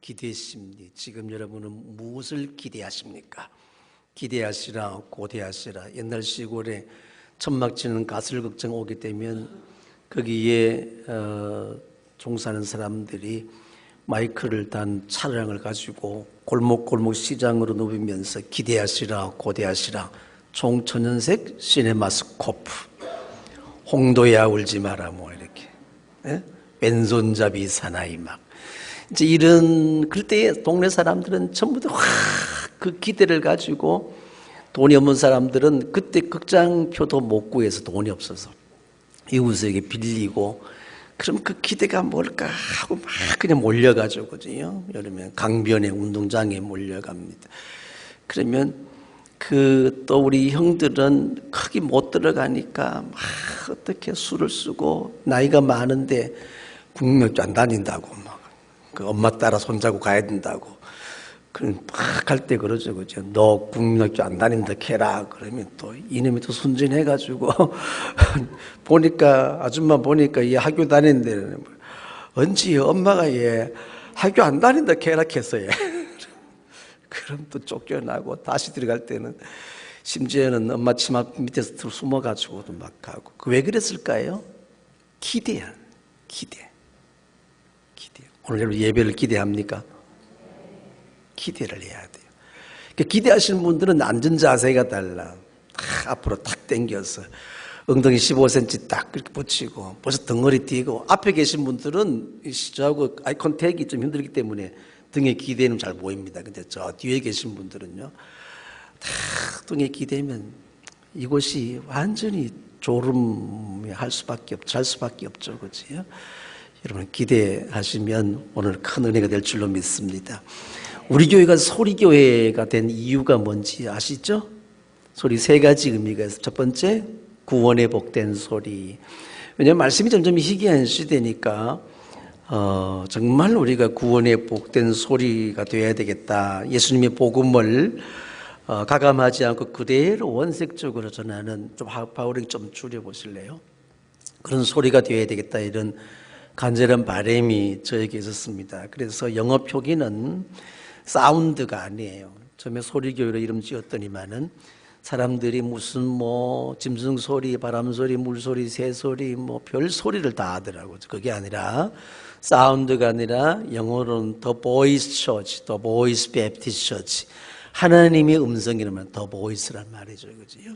기대 심리. 지금 여러분은 무엇을 기대하십니까? 기대하시라, 고대하시라. 옛날 시골에 천막 치는 가슬 걱정 오게 되면 거기에 종사하는 사람들이 마이크를 단 차량을 가지고 골목골목 시장으로 누비면서 기대하시라, 고대하시라. 총천연색 시네마스코프. 홍도야 울지 마라 뭐 이렇게. 예? 왼손잡이 사나이 막. 이제 이런 그때 동네 사람들은 전부 다 그 기대를 가지고 돈이 없는 사람들은 그때 극장표도 못 구해서 돈이 없어서 이웃에게 빌리고 그럼 그 기대가 뭘까 하고 막 그냥 몰려가지고 그죠? 여름에 강변에 운동장에 몰려갑니다. 그러면 또 우리 형들은 거기 못 들어가니까 막 어떻게 술을 쓰고 나이가 많은데 국력도 안 다닌다고 막 그 엄마 따라 손잡고 가야 된다고 그럼 막 갈 때 그러죠, 그죠? 너 국력도 안 다닌다 캐라 그러면 또 이놈이 또 순진해가지고 보니까 아줌마 보니까 얘 학교 다니는데 언제 엄마가 얘 학교 안 다닌다 캐라 캐서 얘 그럼 또 쫓겨나고 다시 들어갈 때는 심지어는 엄마 치마 밑에서 숨어가지고도 막 가고. 왜 그랬을까요? 기대야. 기대. 오늘 여러분 예배를 기대합니까? 기대를 해야 돼요. 그러니까 기대하시는 분들은 앉은 자세가 달라. 앞으로 탁 당겨서 엉덩이 15cm 딱 그렇게 붙이고 벌써 덩어리 뛰고 앞에 계신 분들은 저하고 아이 컨택이 좀 힘들기 때문에 등에 기대는 잘 보입니다. 근데 저 뒤에 계신 분들은요, 다 등에 기대면 이곳이 완전히 졸음이 잘 수밖에 없죠. 그렇지요? 여러분 기대하시면 오늘 큰 은혜가 될 줄로 믿습니다. 우리 교회가 소리교회가 된 이유가 뭔지 아시죠? 소리 세 가지 의미가 있어요. 첫 번째, 구원의 복된 소리. 왜냐하면 말씀이 점점 희귀한 시대니까 정말 우리가 구원의 복된 소리가 되어야 되겠다. 예수님의 복음을 가감하지 않고 그대로 원색적으로 전하는, 좀 바울이 좀 줄여보실래요? 그런 소리가 되어야 되겠다, 이런 간절한 바람이 저에게 있었습니다. 그래서 영어 표기는 사운드가 아니에요. 처음에 소리교회로 이름 지었더니만은 사람들이 무슨 짐승 소리, 바람 소리, 물 소리, 새 소리, 별 소리를 다 하더라고요. 그게 아니라 사운드가 아니라 영어로는 The Voice Church, The Voice Baptist Church. 하나님의 음성이라면 The Voice란 말이죠, 그죠?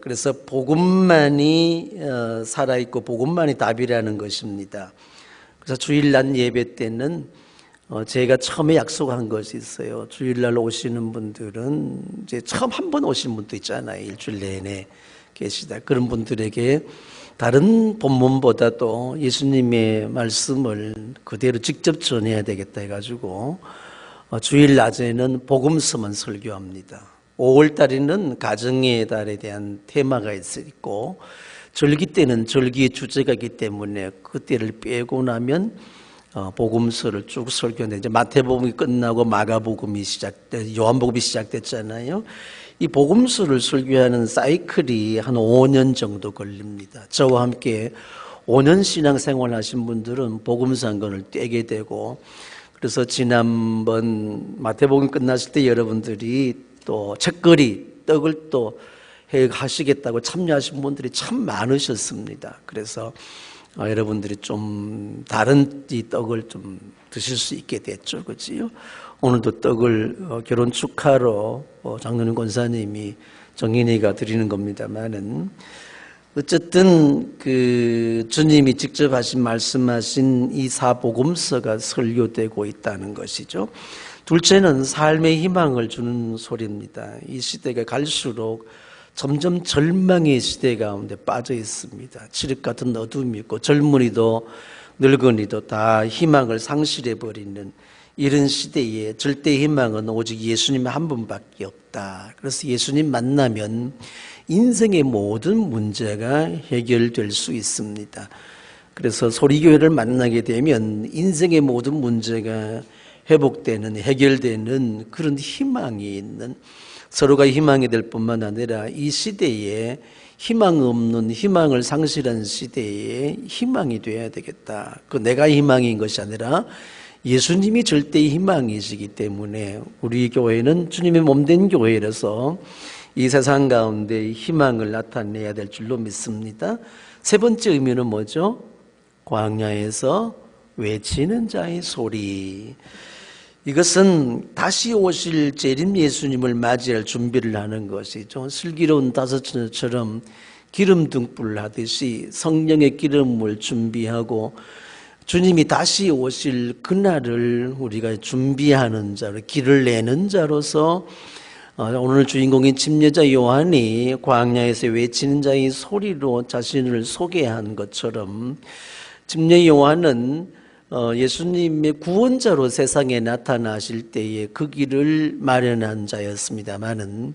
그래서 복음만이 살아있고 복음만이 답이라는 것입니다. 그래서 주일날 예배 때는 제가 처음에 약속한 것이 있어요. 주일날 오시는 분들은 이제 처음 한 번 오신 분도 있잖아요. 일주일 내내 계시다. 그런 분들에게 다른 본문보다도 예수님의 말씀을 그대로 직접 전해야 되겠다 해가지고 주일 낮에는 복음서만 설교합니다. 5월달에는 가정의 달에 대한 테마가 있고 절기 때는 절기의 주제가 있기 때문에 그때를 빼고 나면 복음서를 쭉 설교하는데 이제 마태복음이 끝나고 마가복음이 요한복음이 시작됐잖아요. 이 복음서를 설교하는 사이클이 한 5년 정도 걸립니다. 저와 함께 5년 신앙생활 하신 분들은 복음서 한 권을 떼게 되고, 그래서 지난번 마태복음 끝났을 때 여러분들이 또 책거리 떡을 또 하시겠다고 참여하신 분들이 참 많으셨습니다. 그래서 여러분들이 좀 다른 이 떡을 좀 드실 수 있게 됐죠, 그렇지요? 오늘도 떡을 결혼 축하로 장로님 권사님이 정인이가 드리는 겁니다만은 어쨌든 그 주님이 직접 말씀하신 이 사복음서가 설교되고 있다는 것이죠. 둘째는 삶의 희망을 주는 소리입니다. 이 시대가 갈수록 점점 절망의 시대 가운데 빠져 있습니다. 칠흑 같은 어둠이 있고 젊은이도 늙은이도 다 희망을 상실해버리는 이런 시대에 절대 희망은 오직 예수님 한 분밖에 없다. 그래서 예수님 만나면 인생의 모든 문제가 해결될 수 있습니다. 그래서 소리교회를 만나게 되면 인생의 모든 문제가 회복되는, 해결되는 그런 희망이 있는, 서로가 희망이 될 뿐만 아니라 이 시대에 희망 없는, 희망을 상실한 시대에 희망이 되어야 되겠다. 그 내가 희망인 것이 아니라 예수님이 절대의 희망이시기 때문에 우리 교회는 주님의 몸된 교회라서 이 세상 가운데 희망을 나타내야 될 줄로 믿습니다. 세 번째 의미는 뭐죠? 광야에서 외치는 자의 소리. 이것은 다시 오실 재림 예수님을 맞이할 준비를 하는 것이죠. 슬기로운 다섯처럼 기름 등불 하듯이 성령의 기름을 준비하고 주님이 다시 오실 그날을 우리가 준비하는 자로, 길을 내는 자로서 오늘 주인공인 침례자 요한이 광야에서 외치는 자의 소리로 자신을 소개한 것처럼 침례 요한은 예수님의 구원자로 세상에 나타나실 때에 그 길을 마련한 자였습니다마는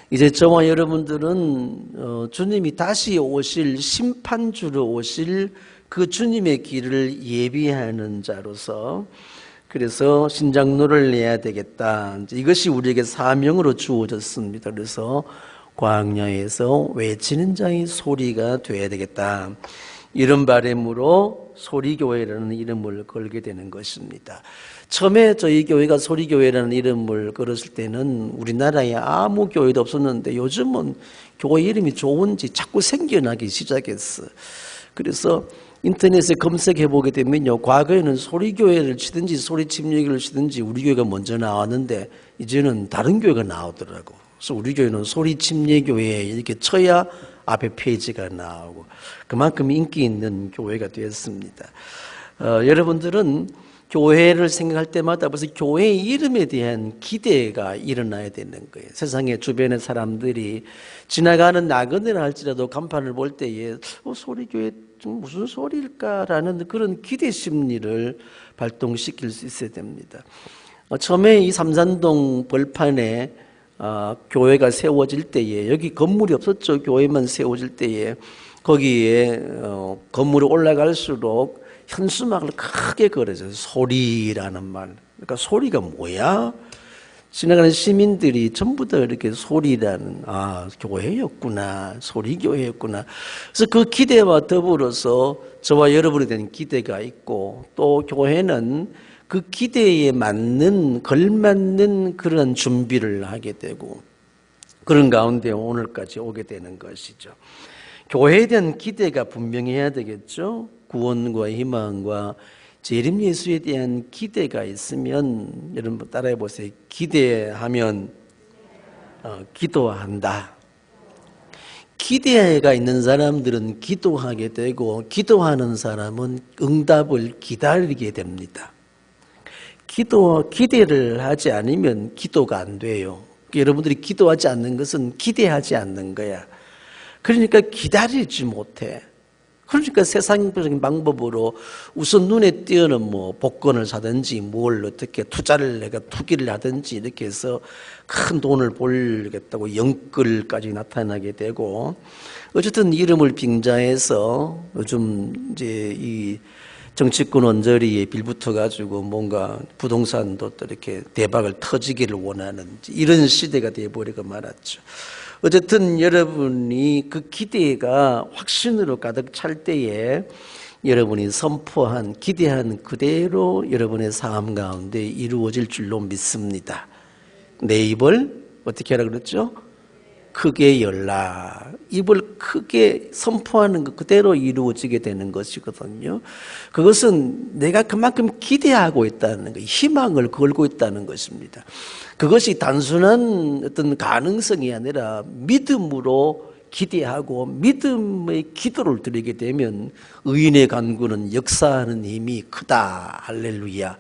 이제 저와 여러분들은 주님이 다시 오실 심판주로 오실 그 주님의 길을 예비하는 자로서 그래서 신장로를 내야 되겠다. 이것이 우리에게 사명으로 주어졌습니다. 그래서 광야에서 외치는 자의 소리가 되어야 되겠다. 이런 바람으로 소리교회라는 이름을 걸게 되는 것입니다. 처음에 저희 교회가 소리교회라는 이름을 걸었을 때는 우리나라에 아무 교회도 없었는데 요즘은 교회 이름이 좋은지 자꾸 생겨나기 시작했어. 그래서 인터넷에 검색해보게 되면요, 과거에는 소리교회를 치든지 소리침례교를 치든지 우리 교회가 먼저 나왔는데 이제는 다른 교회가 나오더라고. 그래서 우리 교회는 소리침례교회 이렇게 쳐야 앞에 페이지가 나오고 그만큼 인기 있는 교회가 되었습니다. 여러분들은 교회를 생각할 때마다 벌써 교회의 이름에 대한 기대가 일어나야 되는 거예요. 세상에 주변의 사람들이 지나가는 나그네를 할지라도 간판을 볼 때에 소리교회 무슨 소리일까라는 그런 기대 심리를 발동시킬 수 있어야 됩니다. 처음에 이 삼산동 벌판에 교회가 세워질 때에 여기 건물이 없었죠. 교회만 세워질 때에 거기에 건물이 올라갈수록 현수막을 크게 걸어줘요. 소리라는 말. 그러니까 소리가 뭐야? 지나가는 시민들이 전부 다 이렇게 소리라는 교회였구나. 소리교회였구나. 그래서 그 기대와 더불어서 저와 여러분에 대한 기대가 있고 또 교회는 그 기대에 맞는 걸맞는 그런 준비를 하게 되고 그런 가운데 오늘까지 오게 되는 것이죠. 교회에 대한 기대가 분명해야 되겠죠. 구원과 희망과 재림 예수에 대한 기대가 있으면 여러분 따라해 보세요. 기대하면 기도한다. 기대가 있는 사람들은 기도하게 되고 기도하는 사람은 응답을 기다리게 됩니다. 기대를 하지 않으면 기도가 안 돼요. 여러분들이 기도하지 않는 것은 기대하지 않는 거야. 그러니까 기다리지 못해. 그러니까 세상적인 방법으로 우선 눈에 띄어는 복권을 사든지 뭘 어떻게 투자를 내가 투기를 하든지 이렇게 해서 큰 돈을 벌겠다고 영끌까지 나타나게 되고 어쨌든 이름을 빙자해서 요즘 이제 이 정치권 언저리에 빌붙어 가지고 뭔가 부동산도 또 이렇게 대박을 터지기를 원하는 이런 시대가 되어버리고 말았죠. 어쨌든 여러분이 그 기대가 확신으로 가득 찰 때에 여러분이 선포한 기대한 그대로 여러분의 삶 가운데 이루어질 줄로 믿습니다. 내 입을 어떻게 하라 그랬죠? 크게 열라. 입을 크게 선포하는 것 그대로 이루어지게 되는 것이거든요. 그것은 내가 그만큼 기대하고 있다는 것, 희망을 걸고 있다는 것입니다. 그것이 단순한 어떤 가능성이 아니라 믿음으로 기대하고 믿음의 기도를 드리게 되면 의인의 간구는 역사하는 힘이 크다. 할렐루야.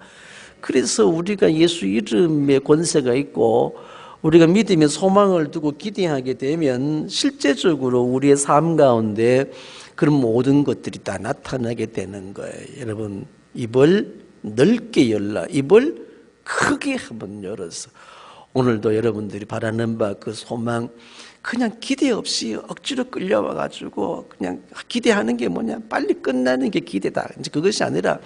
그래서 우리가 예수 이름의 권세가 있고 우리가 믿음의 소망을 두고 기대하게 되면 실제적으로 우리의 삶 가운데 그런 모든 것들이 다 나타나게 되는 거예요. 여러분 입을 넓게 열라. 입을 크게 한번 열어서 오늘도 여러분들이 바라는 바 그 소망 그냥 기대 없이 억지로 끌려와 가지고 그냥 기대하는 게 뭐냐 빨리 끝나는 게 기대다. 이제 그것이 아니라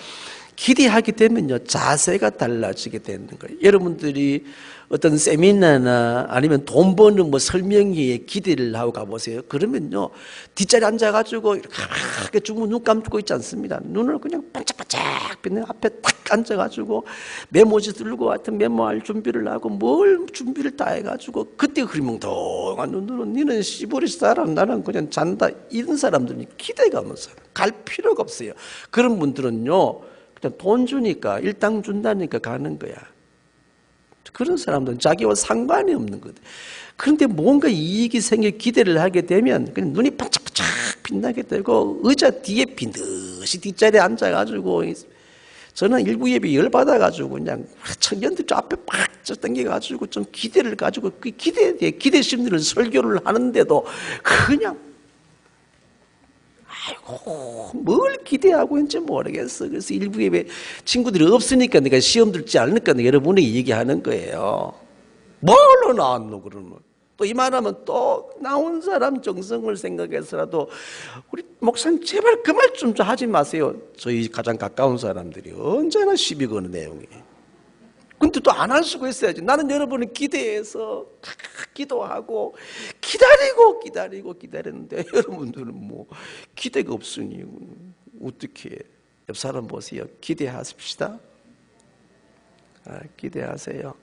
기대하게 되면요, 자세가 달라지게 되는 거예요. 여러분들이 어떤 세미나나 아니면 돈 버는 뭐 설명회에 기대를 하고 가보세요. 그러면요, 뒷자리에 앉아가지고 이렇게 주무 눈 감고 있지 않습니다. 눈을 그냥 반짝반짝 빛내 앞에 딱 앉아가지고 메모지 들고 하여튼 메모할 준비를 하고 뭘 준비를 다 해가지고 그때 흐리멍텅한 눈으로 니는 시부리 사람 나는 그냥 잔다, 이런 사람들은 기대감 없어요. 갈 필요가 없어요. 그런 분들은요, 그냥 돈 주니까 일당 준다니까 가는 거야. 그런 사람들은 자기와 상관이 없는 거다. 그런데 뭔가 이익이 생겨 기대를 하게 되면 그냥 눈이 반짝반짝 빛나게 되고 의자 뒤에 빈듯이 뒷자리에 앉아가지고, 저는 일부 예배 열받아가지고 그냥 청년들 저 앞에 팍 당겨가지고 좀 기대를 가지고 그 기대에 대해 기대 심리를 설교를 하는데도 그냥 아이고 뭘 기대하고 있는지 모르겠어. 그래서 일부 예배 친구들이 없으니까 내가 시험 들지 않을까 여러분에게 얘기하는 거예요. 뭘로 나왔노 그러면. 또 이 말하면 또 나온 사람 정성을 생각해서라도 우리 목사님 제발 그 말 좀 하지 마세요. 저희 가장 가까운 사람들이 언제나 시비 거는 내용이에요. 근데 또 안 할 수가 있어야지. 나는 여러분을 기대해서 기도하고 기다리는데 여러분들은 뭐 기대가 없으니 어떻게 해. 옆 사람 보세요. 기대하십시다. 기대하세요.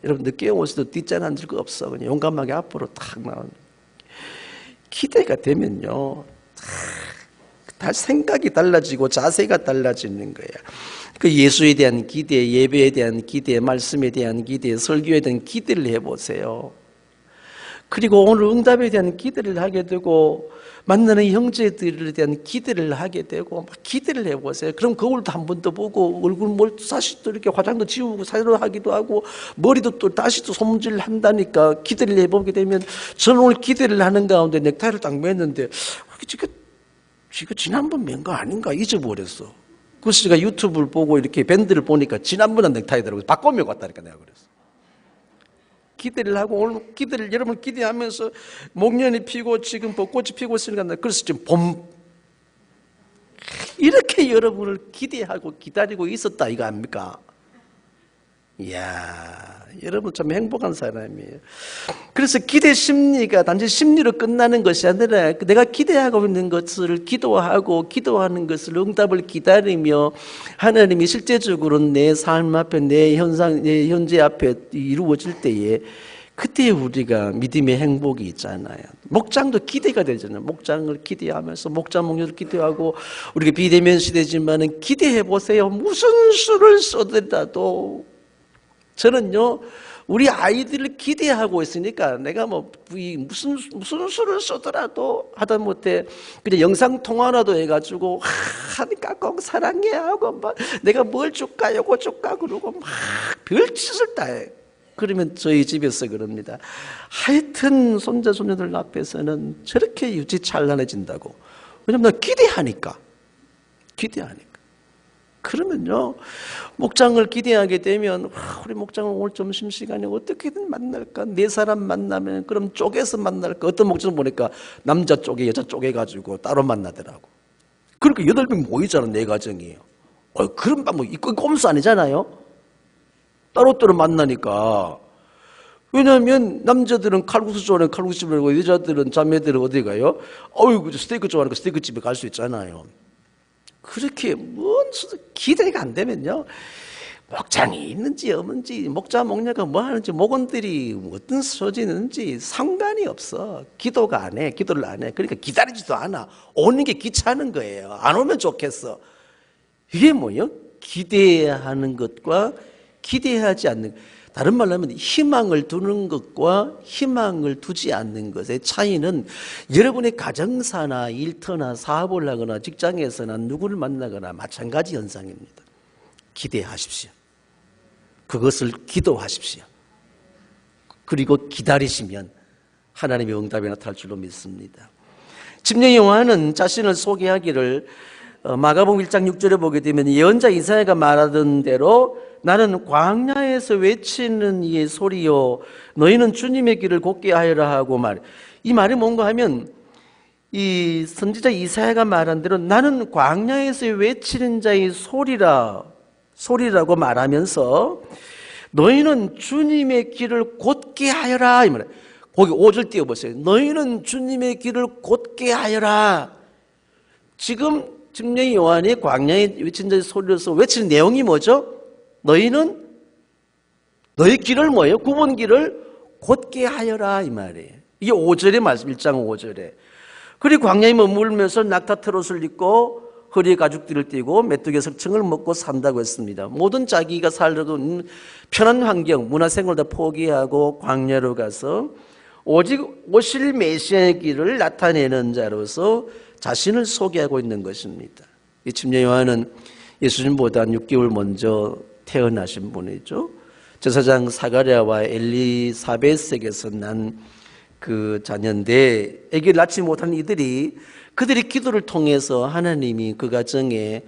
여러분 늦게 오셔도 뒷자리 앉을 거 없어. 그냥 용감하게 앞으로 탁 나오는. 기대가 되면요, 다 생각이 달라지고 자세가 달라지는 거야. 그 예수에 대한 기대, 예배에 대한 기대, 말씀에 대한 기대, 설교에 대한 기대를 해보세요. 그리고 오늘 응답에 대한 기대를 하게 되고 만나는 형제들에 대한 기대를 하게 되고 막 기대를 해보세요. 그럼 거울도 한 번 더 보고 얼굴 뭘 다시 또 이렇게 화장도 지우고 사진을 하기도 하고 머리도 또 다시 또 손질을 한다니까 기대를 해보게 되면, 저는 오늘 기대를 하는 가운데 넥타이를 딱 맸는데 지금 지난번 맨 거 아닌가 잊어버렸어. 그래서 제가 유튜브를 보고 이렇게 밴드를 보니까 지난번에 넥타이더라고요. 바꿔며 갔다니까 내가 그랬어. 기대를 하고 오늘 기대를 여러분 기대하면서 목련이 피고 지금 벚꽃이 피고 있으니까 그래서 지금 봄 이렇게 여러분을 기대하고 기다리고 있었다 이거 아닙니까? 이야, 여러분 참 행복한 사람이에요. 그래서 기대 심리가 단지 심리로 끝나는 것이 아니라 내가 기대하고 있는 것을 기도하고 기도하는 것을 응답을 기다리며 하나님이 실제적으로 내 삶 앞에 내 현재 앞에 이루어질 때에 그때 우리가 믿음의 행복이 있잖아요. 목장도 기대가 되잖아요. 목장을 기대하면서 목장 목료를 기대하고 우리가 비대면 시대지만은 기대해 보세요. 무슨 수를 써더라도 저는요, 우리 아이들을 기대하고 있으니까 내가 뭐 무슨 수를 써더라도 하다못해 그냥 영상 통화라도 해가지고 하니까 꼭 사랑해 하고 막 내가 뭘 줄까 요거 줄까 그러고 막 별짓을 다 해. 그러면 저희 집에서 그럽니다. 하여튼 손자 손녀들 앞에서는 저렇게 유지찬란해진다고. 왜냐면 나 기대하니까. 그러면요, 목장을 기대하게 되면 우리 목장을 오늘 점심시간에 어떻게든 만날까? 네 사람 만나면 그럼 쪼개서 만날까? 어떤 목장 보니까 남자 쪼개 여자 쪼개 가지고 따로 만나더라고. 그러니까 8명 모이잖아. 네 가정이에요. 그런 방법 이거 꼼수 아니잖아요. 따로따로 만나니까. 왜냐하면 남자들은 칼국수 좋아하는 칼국수집에 가고 여자들은 자매들은 어디 가요? 스테이크 좋아하니까 스테이크집에 갈 수 있잖아요. 그렇게 기대가 안 되면요, 목장이 있는지 없는지 목자 목녀가 뭐 하는지 목원들이 어떤 소지는지 상관이 없어. 기도를 안 해. 그러니까 기다리지도 않아. 오는 게 귀찮은 거예요. 안 오면 좋겠어. 이게 뭐예요? 기대하는 것과 기대하지 않는, 다른 말로 하면 희망을 두는 것과 희망을 두지 않는 것의 차이는 여러분의 가정사나 일터나 사업을 하거나 직장에서나 누구를 만나거나 마찬가지 현상입니다. 기대하십시오. 그것을 기도하십시오. 그리고 기다리시면 하나님의 응답이 나타날 줄로 믿습니다. 침례 요한은 자신을 소개하기를 마가복음 1장 6절에 보게 되면 예언자 이사야가 말하던 대로 나는 광야에서 외치는 이의 소리요 너희는 주님의 길을 곧게 하여라 하고 이 말이 뭔가 하면 이 선지자 이사야가 말한 대로 나는 광야에서 외치는 자의 소리라고 말하면서 너희는 주님의 길을 곧게 하여라 이 말이에요. 거기 5절 띄워보세요. 너희는 주님의 길을 곧게 하여라. 지금 침례 요한이 광야에 외친 자의 소리로서 외치는 내용이 뭐죠? 너희는 너희 길을 뭐예요? 구분 길을 곧게 하여라 이 말이에요. 이게 5절의 말씀, 1장 5절에. 그리고 광야에 머물면서 낙타트롯을 입고 허리에 가죽띠를 띠고 메뚜기 석청을 먹고 산다고 했습니다. 모든 자기가 살던 편한 환경, 문화생활을 다 포기하고 광야로 가서 오직 오실 메시아의 길을 나타내는 자로서 자신을 소개하고 있는 것입니다. 이 침례 요한은 예수님보다 6개월 먼저 태어나신 분이죠. 제사장 사가랴와 엘리사벳에게서 난 그 자녀인데 아기를 낳지 못한 그들이 기도를 통해서 하나님이 그 가정에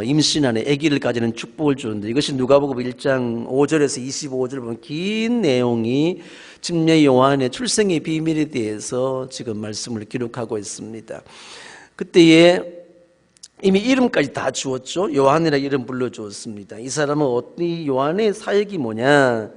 임신 안에 아기를 가지는 축복을 주는데, 이것이 누가복음 1장 5절에서 25절 보면 긴 내용이 침례 요한의 출생의 비밀에 대해서 지금 말씀을 기록하고 있습니다. 그때에 이미 이름까지 다 주었죠. 요한이라 이름 불러주었습니다. 이 사람은 이 요한의 사역이 뭐냐?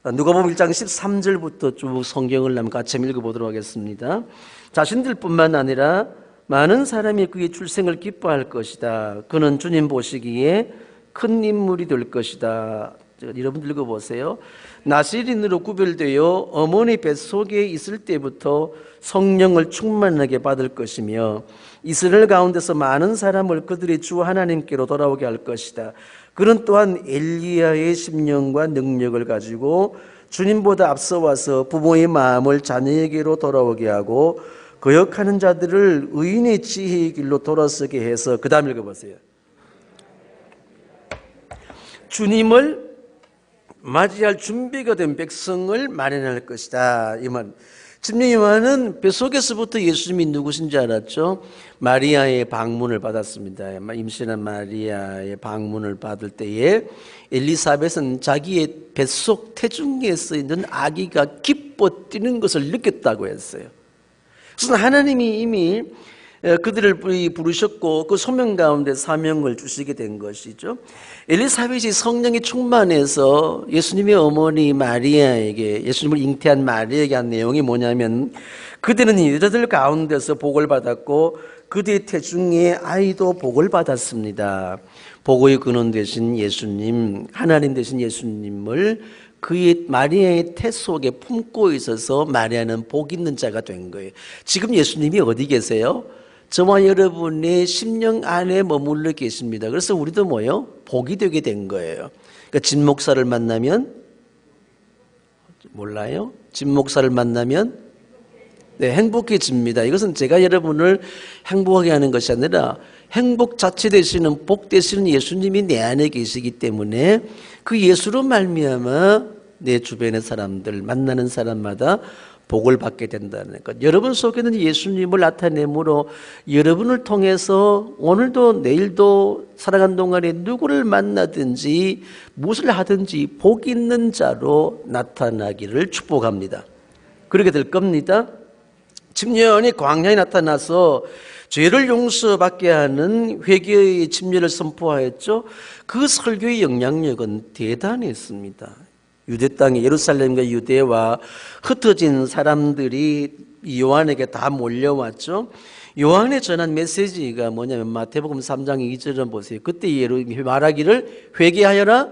누가복음 1장 13절부터 쭉 성경을 같이 읽어보도록 하겠습니다. 자신들뿐만 아니라 많은 사람이 그의 출생을 기뻐할 것이다. 그는 주님 보시기에 큰 인물이 될 것이다. 여러분 읽어보세요. 나시린으로 구별되어 어머니 뱃속에 있을 때부터 성령을 충만하게 받을 것이며 이스라엘 가운데서 많은 사람을 그들의 주 하나님께로 돌아오게 할 것이다. 그는 또한 엘리야의 심령과 능력을 가지고 주님보다 앞서 와서 부모의 마음을 자녀에게로 돌아오게 하고 거역하는 자들을 의인의 지혜의 길로 돌아서게 해서, 그 다음 읽어보세요. 주님을 맞이할 준비가 된 백성을 마련할 것이다. 이 말. 침례 요한은 뱃속에서부터 예수님이 누구신지 알았죠. 마리아의 방문을 받았습니다. 임신한 마리아의 방문을 받을 때에 엘리사벳은 자기의 뱃속 태중에서 있는 아기가 기뻐 뛰는 것을 느꼈다고 했어요. 그래서 하나님이 이미 그들을 부르셨고 그 소명 가운데 사명을 주시게 된 것이죠. 엘리사벳이 성령이 충만해서 예수님의 어머니 마리아에게, 예수님을 잉태한 마리아에게 한 내용이 뭐냐면, 그들은 여자들 가운데서 복을 받았고 그들의 태중에 아이도 복을 받았습니다. 복의 근원 되신 예수님, 하나님 되신 예수님을 그의 마리아의 태 속에 품고 있어서 마리아는 복 있는 자가 된 거예요. 지금 예수님이 어디 계세요? 저와 여러분의 심령 안에 머물러 계십니다. 그래서 우리도 뭐요? 복이 되게 된 거예요. 그러니까 진 목사를 만나면, 몰라요? 진 목사를 만나면 행복해집니다. 이것은 제가 여러분을 행복하게 하는 것이 아니라 행복 자체 되시는, 복 되시는 예수님이 내 안에 계시기 때문에 그 예수로 말미암아 내 주변의 사람들, 만나는 사람마다 복을 받게 된다는 것. 여러분 속에는 예수님을 나타내므로 여러분을 통해서 오늘도 내일도 살아간 동안에 누구를 만나든지 무엇을 하든지 복 있는 자로 나타나기를 축복합니다. 그렇게 될 겁니다. 침례 요한이 광야에 나타나서 죄를 용서받게 하는 회개의 침례를 선포하였죠. 그 설교의 영향력은 대단했습니다. 유대 땅에, 예루살렘과 유대와 흩어진 사람들이 요한에게 다 몰려왔죠. 요한의 전한 메시지가 뭐냐면 마태복음 3장 2절을 보세요. 그때 말하기를 회개하여라,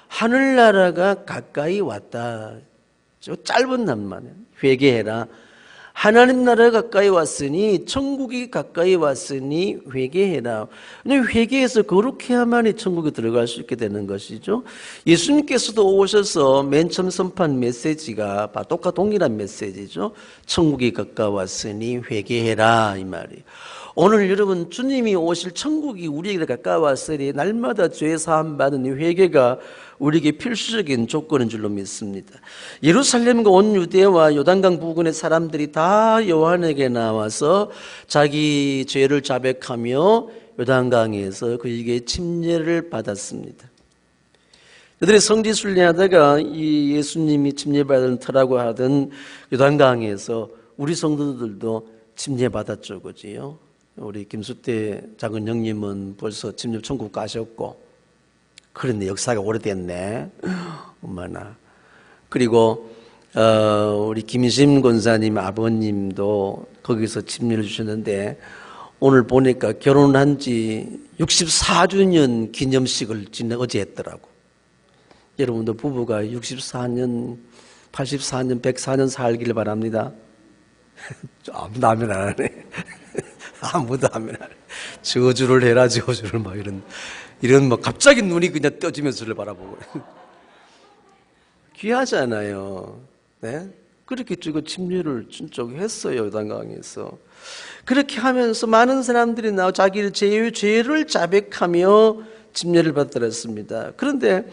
하늘나라가 가까이 왔다. 짧은 낱말이에요. 회개해라, 하나님 나라가 가까이 왔으니, 천국이 가까이 왔으니 회개해라. 회개해서 거룩해야만이 천국에 들어갈 수 있게 되는 것이죠. 예수님께서도 오셔서 맨 처음 선포한 메시지가 똑같 동일한 메시지죠. 천국이 가까웠으니 회개해라, 이 말이에요. 오늘 여러분, 주님이 오실 천국이 우리에게 가까웠으니 날마다 죄 사함 받는 회개가 우리에게 필수적인 조건인 줄로 믿습니다. 예루살렘과 온 유대와 요단강 부근의 사람들이 다 요한에게 나와서 자기 죄를 자백하며 요단강에서 그에게 침례를 받았습니다. 그들이 성지순례하다가 이 예수님이 침례받은 터라고 하던 요단강에서 우리 성도들도 침례받았죠, 그지요? 우리 김수태 작은 형님은 벌써 침례 천국 가셨고, 그런데 역사가 오래됐네. 얼마나. 그리고 우리 김심 권사님 아버님도 거기서 침례를 주셨는데, 오늘 보니까 결혼한 지 64주년 기념식을 어제 했더라고. 여러분도 부부가 64년, 84년, 104년 살기를 바랍니다. 아무도 하면 안 하네. 아무도 하면 안 해. 저주를 해라, 저주를 막 이런 뭐 갑자기 눈이 그냥 떠지면서 저를 바라보고. 귀하잖아요. 네? 그렇게 주고 침례를 진짜 했어요, 요단강에서. 그렇게 하면서 많은 사람들이 나와 자기의 죄를 자백하며 침례를 받들었습니다. 그런데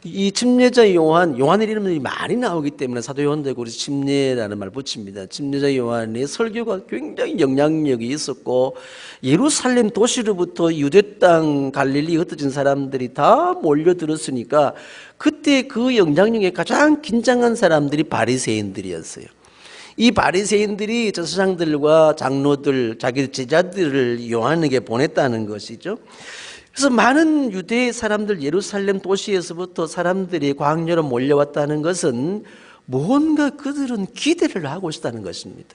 이 침례자 요한의 이름들이 많이 나오기 때문에 사도 요한도 그래서 침례라는 말 붙입니다. 침례자 요한의 설교가 굉장히 영향력이 있었고, 예루살렘 도시로부터 유대 땅 갈릴리 흩어진 사람들이 다 몰려들었으니까 그때 그 영향력에 가장 긴장한 사람들이 바리새인들이었어요. 이 바리새인들이 제사장들과 장로들, 자기 제자들을 요한에게 보냈다는 것이죠. 그래서 많은 유대 사람들, 예루살렘 도시에서부터 사람들이 광야로 몰려왔다는 것은 뭔가 그들은 기대를 하고 있다는 것입니다.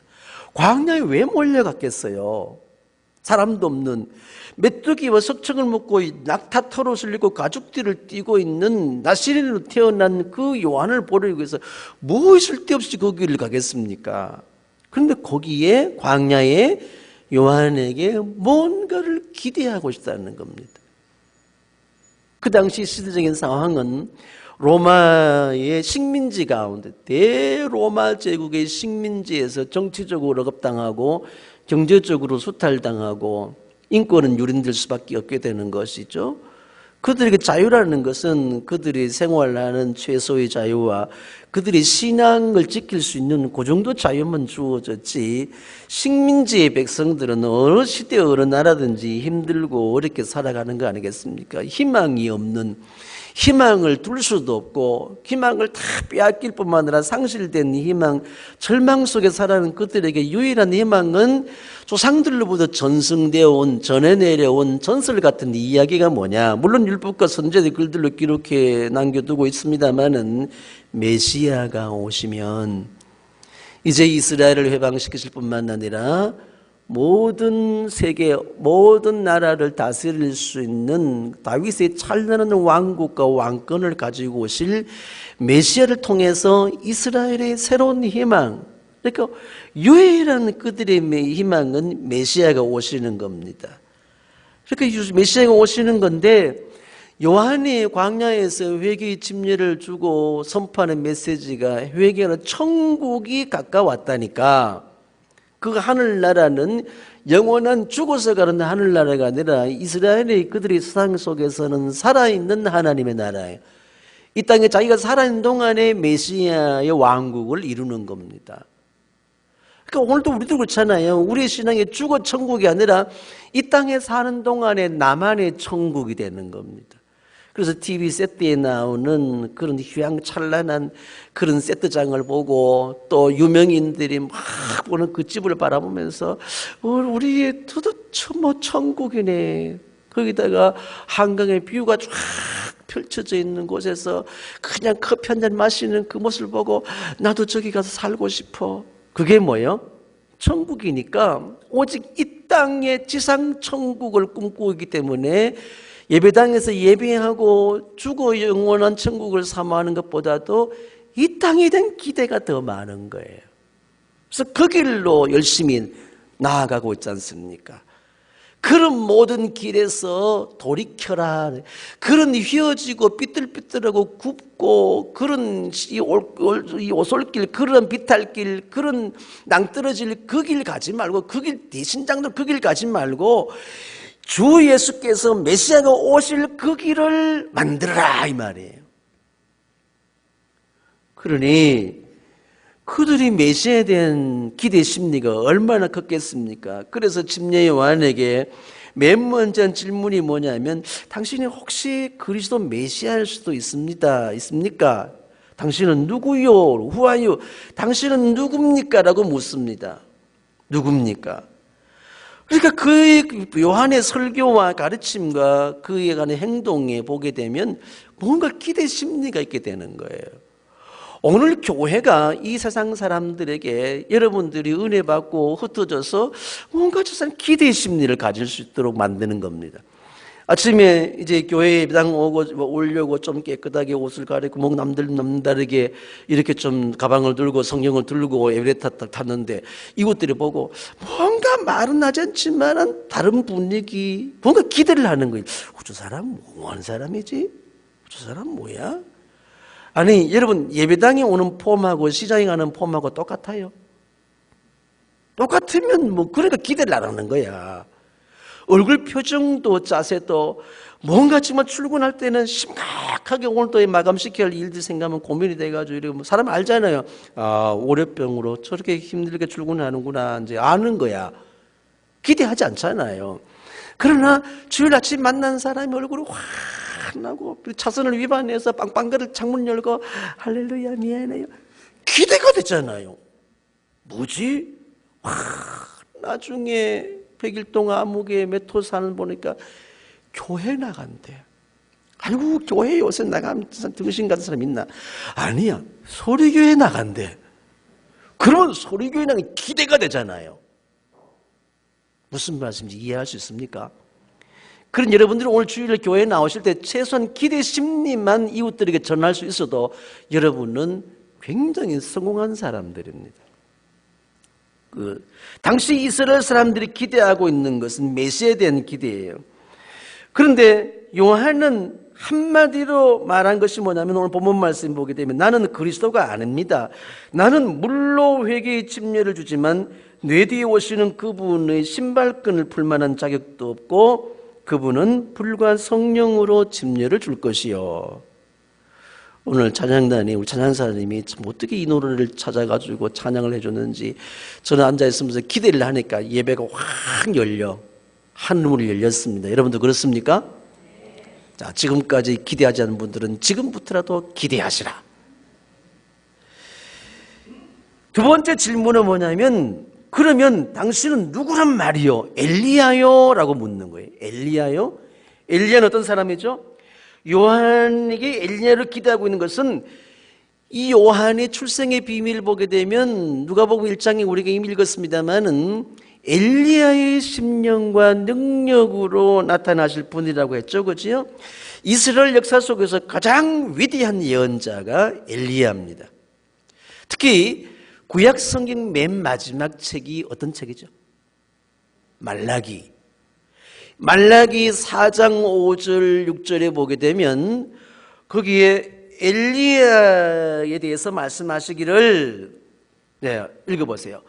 광야에 왜 몰려갔겠어요? 사람도 없는, 메뚜기와 석청을 먹고 낙타 털옷을 입고 가죽띠를 띠고 있는 나시린으로 태어난 그 요한을 보기 위해서 뭐 쓸데없이 거기를 가겠습니까? 그런데 거기에 광야에 요한에게 뭔가를 기대하고 있다는 겁니다. 그 당시 시대적인 상황은 로마의 식민지 가운데, 대로마 제국의 식민지에서 정치적으로 억압당하고 경제적으로 수탈당하고 인권은 유린될 수밖에 없게 되는 것이죠. 그들에게 자유라는 것은 그들이 생활하는 최소의 자유와 그들이 신앙을 지킬 수 있는 그 정도 자유만 주어졌지, 식민지의 백성들은 어느 시대 어느 나라든지 힘들고 어렵게 살아가는 거 아니겠습니까? 희망이 없는, 희망을 둘 수도 없고 희망을 다 빼앗길 뿐만 아니라 상실된 희망, 절망 속에 살아가는 그들에게 유일한 희망은 조상들로부터 전승되어 온, 전해 내려온 전설 같은 이야기가 뭐냐? 물론 율법과 선지자의 글들로 기록해 남겨두고 있습니다마는 메시아가 오시면 이제 이스라엘을 회방시키실 뿐만 아니라 모든 세계, 모든 나라를 다스릴 수 있는 다윗의 찬란한 왕국과 왕권을 가지고 오실 메시아를 통해서 이스라엘의 새로운 희망, 그러니까 유일한 그들의 희망은 메시아가 오시는 겁니다. 그러니까 메시아가 오시는 건데, 요한이 광야에서 회개의 침례를 주고 선포하는 메시지가 회개하는 천국이 가까웠다니까, 그 하늘나라는 영원한 죽어서 가는 하늘나라가 아니라 이스라엘의 그들의 세상 속에서는 살아있는 하나님의 나라예요. 이 땅에 자기가 살아있는 동안에 메시아의 왕국을 이루는 겁니다. 그러니까 오늘도 우리도 그렇잖아요. 우리의 신앙이 죽어 천국이 아니라 이 땅에 사는 동안에 나만의 천국이 되는 겁니다. 그래서 TV 세트에 나오는 그런 휘황찬란한 그런 세트장을 보고 또 유명인들이 막 보는 그 집을 바라보면서 우리의 도대체 뭐 천국이네. 거기다가 한강의 뷰가 쫙 펼쳐져 있는 곳에서 그냥 커피 한 잔 마시는 그 모습을 보고 나도 저기 가서 살고 싶어. 그게 뭐예요? 천국이니까 오직 이 땅의 지상 천국을 꿈꾸고 있기 때문에 예배당에서 예배하고 죽어 영원한 천국을 사모하는 것보다도 이 땅에 대한 기대가 더 많은 거예요. 그래서 그 길로 열심히 나아가고 있지 않습니까? 그런 모든 길에서 돌이켜라. 그런 휘어지고 삐뚤삐뚤하고 굽고 그런 이 오솔길, 그런 비탈길, 그런 낭떠러질 그 길 가지 말고, 그 길 대신장도 그 길 가지 말고 주 예수께서 메시아가 오실 그 길을 만들어라, 이 말이에요. 그러니 그들이 메시아에 대한 기대 심리가 얼마나 컸겠습니까? 그래서 침례 요한에게 맨 먼저 한 질문이 뭐냐면, 당신이 혹시 그리스도 메시아일 수도 있습니까? 당신은 누구요? 후아요? 당신은 누굽니까? 라고 묻습니다. 누굽니까? 그러니까 그의 요한의 설교와 가르침과 그에 관한 행동에 보게 되면 뭔가 기대 심리가 있게 되는 거예요. 오늘 교회가 이 세상 사람들에게 여러분들이 은혜 받고 흩어져서 뭔가 저 사람 기대 심리를 가질 수 있도록 만드는 겁니다. 아침에 이제 교회 예배당 오려고 좀 깨끗하게 옷을 갈아입고 뭐 남다르게 이렇게 좀 가방을 들고 성경을 들고 예배를 탔는데 이것들이 보고 뭔가 말은 하지 않지만 다른 분위기, 뭔가 기대를 하는 거예요. 저 사람 뭐 하는 사람이지? 저 사람 뭐야? 아니 여러분, 예배당에 오는 폼하고 시장에 가는 폼하고 똑같아요. 똑같으면 뭐 그러니까 기대를 안 하는 거야. 얼굴 표정도 자세도 뭔가 정말 출근할 때는 심각하게 오늘 또 마감시켜야 할 일들 생각하면 고민이 돼가지고 이러고 사람 알잖아요. 아, 월요병으로 저렇게 힘들게 출근하는구나 이제 아는 거야. 기대하지 않잖아요. 그러나 주일 아침 만난 사람이 얼굴이 환하고 차선을 위반해서 빵빵거릴 창문 열고 할렐루야 미안해요. 기대가 되잖아요. 뭐지? 나중에 100일 동안 암흑의 메토산을 보니까 교회 나간대. 아이고 교회 요새 나가면 등신 같은 사람 있나? 아니야, 소리교회 나간대. 그러면 소리교회 나가면 기대가 되잖아요. 무슨 말씀인지 이해할 수 있습니까? 그런 여러분들이 오늘 주일 교회에 나오실 때 최소한 기대 심리만 이웃들에게 전할 수 있어도 여러분은 굉장히 성공한 사람들입니다. 당시 이스라엘 사람들이 기대하고 있는 것은 메시아에 대한 기대예요. 그런데 요한은 한마디로 말한 것이 뭐냐면 오늘 본문 말씀 보게 되면 나는 그리스도가 아닙니다. 나는 물로 회개의 침례를 주지만 뇌 뒤에 오시는 그분의 신발끈을 풀 만한 자격도 없고 그분은 불과 성령으로 침례를 줄 것이요. 오늘 찬양단이 우리 찬양사님이 어떻게 이 노래를 찾아가지고 찬양을 해줬는지 저는 앉아있으면서 기대를 하니까 예배가 확 열려 한문이 열렸습니다. 여러분도 그렇습니까? 자, 지금까지 기대하지 않은 분들은 지금부터라도 기대하시라. 두 번째 질문은 뭐냐면 그러면 당신은 누구란 말이요? 엘리야요? 라고 묻는 거예요. 엘리야요? 엘리야는 어떤 사람이죠? 요한에게 엘리야를 기대하고 있는 것은 이 요한의 출생의 비밀을 보게 되면 누가복음 1장에 우리가 이미 읽었습니다마는 엘리야의 심령과 능력으로 나타나실 분이라고 했죠. 그렇죠? 이스라엘 역사 속에서 가장 위대한 예언자가 엘리야입니다. 특히 구약 성경 맨 마지막 책이 어떤 책이죠? 말라기 4장 5절 6절에 보게 되면 거기에 엘리야에 대해서 말씀하시기를 읽어보세요.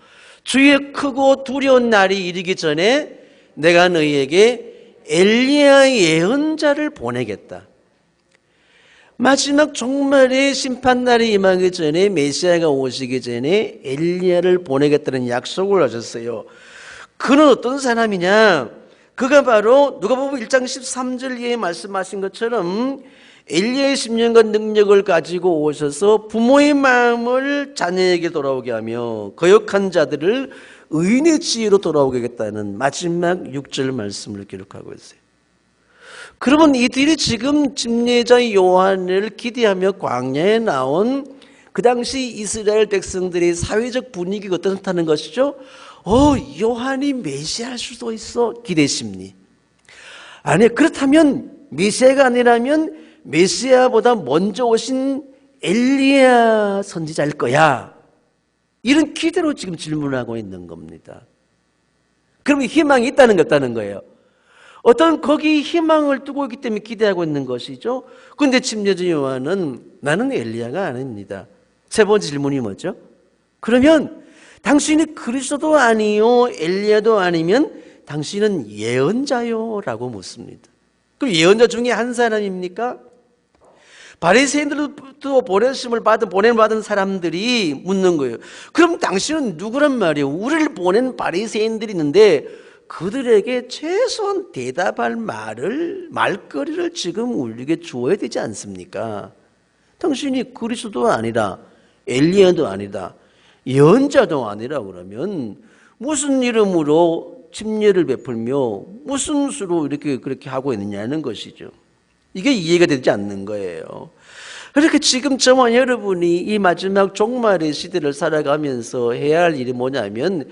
주의 크고 두려운 날이 이르기 전에 내가 너희에게 엘리야 예언자를 보내겠다. 마지막 종말의 심판날이 임하기 전에 메시아가 오시기 전에 엘리야를 보내겠다는 약속을 하셨어요. 그는 어떤 사람이냐? 그가 바로 누가복음 1장 13절에 말씀하신 것처럼 엘리야의 심령과 능력을 가지고 오셔서 부모의 마음을 자녀에게 돌아오게 하며 거역한 자들을 의인의 지혜로 돌아오게 하겠다는 마지막 6절 말씀을 기록하고 있어요. 그러면 이들이 지금 침례자 요한을 기대하며 광야에 나온 그 당시 이스라엘 백성들의 사회적 분위기가 어떻다는 것이죠? 요한이 메시아일 수도 있어. 기대 심리. 아니, 그렇다면 메시아가 아니라면 메시아보다 먼저 오신 엘리야 선지자일 거야. 이런 기대로 지금 질문하고 있는 겁니다. 그러면 희망이 있다는 게 없다는 거예요. 어떤 거기 희망을 두고 있기 때문에 기대하고 있는 것이죠. 그런데 침례자 요한은 나는 엘리야가 아닙니다. 세 번째 질문이 뭐죠? 그러면 당신이 그리스도도 아니요 엘리야도 아니면 당신은 예언자요? 라고 묻습니다. 그럼 예언자 중에 한 사람입니까? 바리새인들도 보냄을 받은 사람들이 묻는 거예요. 그럼 당신은 누구란 말이에요? 우리를 보낸 바리새인들이 있는데 그들에게 최소한 대답할 말거리를 지금 우리에게 주어야 되지 않습니까? 당신이 그리스도도 아니라 엘리야도 아니다 예언자도 아니라 그러면 무슨 이름으로 침례를 베풀며 무슨 수로 이렇게 그렇게 하고 있느냐는 것이죠. 이게 이해가 되지 않는 거예요. 그렇게 지금 저와 여러분이 이 마지막 종말의 시대를 살아가면서 해야 할 일이 뭐냐면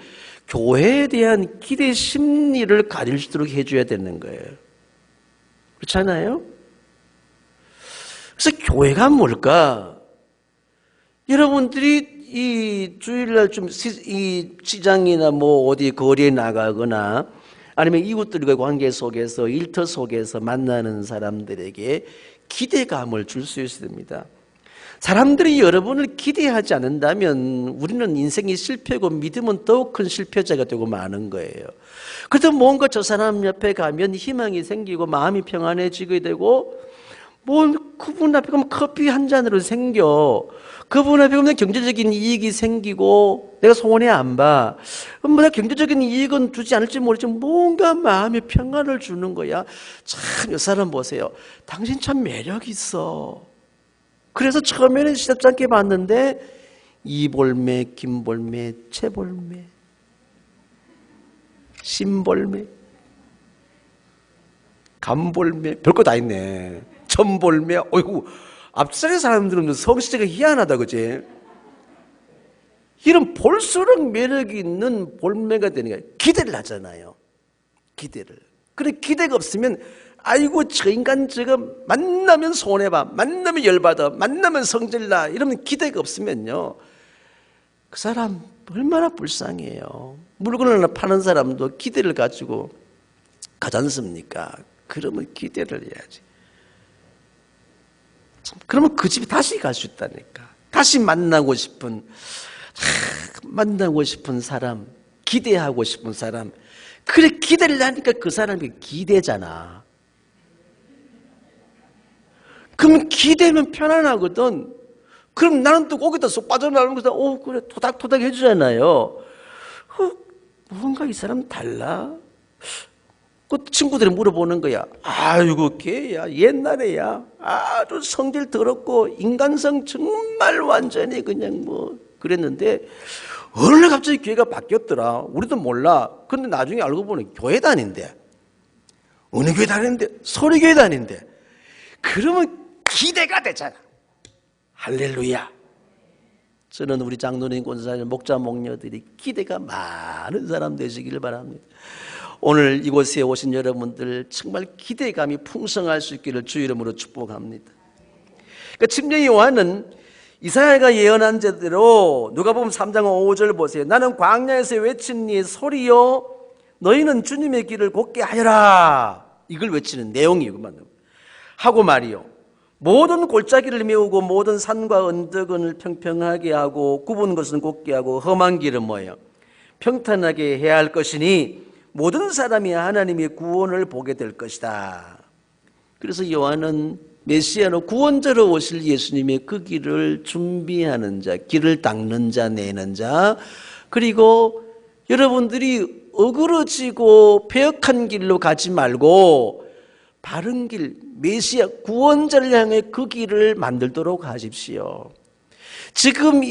교회에 대한 기대 심리를 가질 수 있도록 해줘야 되는 거예요. 그렇잖아요? 그래서 교회가 뭘까? 여러분들이 이 주일날 좀 이 시장이나 뭐 어디 거리에 나가거나 아니면 이웃들과의 관계 속에서 일터 속에서 만나는 사람들에게 기대감을 줄 수 있습니다. 사람들이 여러분을 기대하지 않는다면 우리는 인생이 실패고 믿음은 더욱 큰 실패자가 되고 마는 거예요. 그래도 뭔가 저 사람 옆에 가면 희망이 생기고 마음이 평안해지게 되고 뭐 그분 앞에 가면 커피 한 잔으로 생겨. 그분 앞에 가면 경제적인 이익이 생기고 내가 소원해 안 봐. 뭐 경제적인 이익은 주지 않을지 모르지만 뭔가 마음의 평안을 주는 거야. 참 이 사람 보세요. 당신 참 매력 있어. 그래서 처음에는 시답지 않게 봤는데 이볼매, 김볼매, 채볼매, 신볼매, 감볼매 별거 다 있네. 천볼매. 어이구, 앞살의 사람들은 성씨가 희한하다, 그지? 이런 볼수록 매력이 있는 볼매가 되는 거예요. 기대를 하잖아요. 기대를. 그래, 기대가 없으면 아이고 저 인간 저거 만나면 손해봐, 만나면 열받아, 만나면 성질나, 이러면 기대가 없으면요 그 사람 얼마나 불쌍해요. 물건을 하나 파는 사람도 기대를 가지고 가지 않습니까? 그러면 기대를 해야지. 그러면 그 집에 다시 갈 수 있다니까. 다시 만나고 싶은 사람, 기대하고 싶은 사람. 그래, 기대를 하니까 그 사람이 기대잖아. 그럼 기대면 편안하거든. 그럼 나는 또 거기다 쏙 빠져나가는 거다. 그래, 토닥토닥 해주잖아요. 뭔가 이 사람 달라? 그 친구들이 물어보는 거야. 아이고, 걔야, 옛날에야. 아주 성질 더럽고, 인간성 정말 완전히 그냥 뭐, 그랬는데, 어느 날 갑자기 교회가 바뀌었더라. 우리도 몰라. 근데 나중에 알고 보니 교회 다닌대. 어느 교회 다니는데? 소리교회 다닌대. 그러면 기대가 되잖아. 할렐루야. 저는 우리 장로님, 권사님, 목자, 목녀들이 기대가 많은 사람 되시기를 바랍니다. 오늘 이곳에 오신 여러분들 정말 기대감이 풍성할 수 있기를 주 이름으로 축복합니다. 그러니까 침례 요한은 이사야가 예언한 대로 누가복음 3장 5절 보세요. 나는 광야에서 외치니 소리여 너희는 주님의 길을 곱게 하여라. 이걸 외치는 내용이 이것만 하고 말이요. 모든 골짜기를 메우고 모든 산과 언덕을 평평하게 하고 굽은 것은 곱게 하고 험한 길은 뭐예요? 평탄하게 해야 할 것이니 모든 사람이 하나님의 구원을 보게 될 것이다. 그래서 요한은 메시아로 구원자로 오실 예수님의 그 길을 준비하는 자, 길을 닦는 자, 내는 자, 그리고 여러분들이 어그러지고 배역한 길로 가지 말고 바른 길, 메시아 구원자를 향해 그 길을 만들도록 하십시오. 지금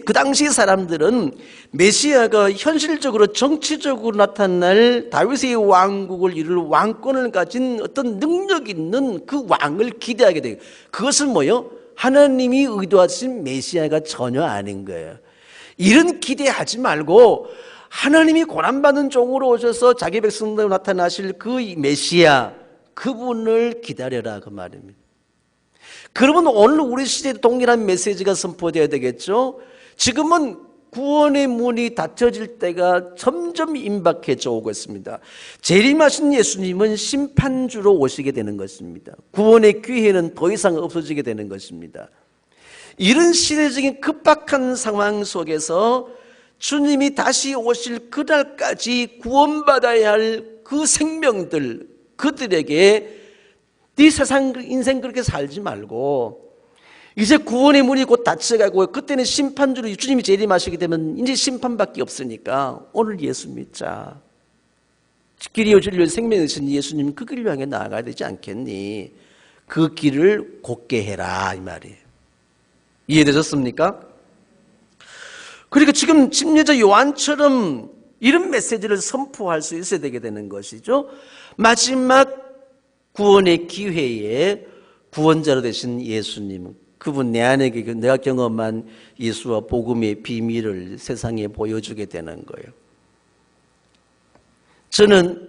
그 당시 사람들은 메시아가 현실적으로 정치적으로 나타날 다윗의 왕국을 이룰 왕권을 가진 어떤 능력 있는 그 왕을 기대하게 돼요. 그것은 뭐요? 하나님이 의도하신 메시아가 전혀 아닌 거예요. 이런 기대하지 말고 하나님이 고난받는 종으로 오셔서 자기 백성들로 나타나실 그 메시아, 그분을 기다려라, 그 말입니다. 그러면 오늘 우리 시대에 동일한 메시지가 선포되어야 되겠죠. 지금은 구원의 문이 닫혀질 때가 점점 임박해져 오고 있습니다. 재림하신 예수님은 심판주로 오시게 되는 것입니다. 구원의 기회는 더 이상 없어지게 되는 것입니다. 이런 시대적인 급박한 상황 속에서 주님이 다시 오실 그날까지 구원받아야 할 그 생명들, 그들에게 네 세상 인생 그렇게 살지 말고 이제 구원의 문이 곧 닫혀가고 그때는 심판주로 주님이 재림하시게 되면 이제 심판밖에 없으니까 오늘 예수 믿자. 길이요 진리요 생명이신 예수님 그 길을 향해 나아가야 되지 않겠니? 그 길을 곧게 해라, 이 말이에요. 이해되셨습니까? 그러니까 지금 침례자 요한처럼 이런 메시지를 선포할 수 있어야 되게 되는 것이죠. 마지막 구원의 기회에 구원자로 되신 예수님, 그분 내 안에 내가 경험한 예수와 복음의 비밀을 세상에 보여주게 되는 거예요. 저는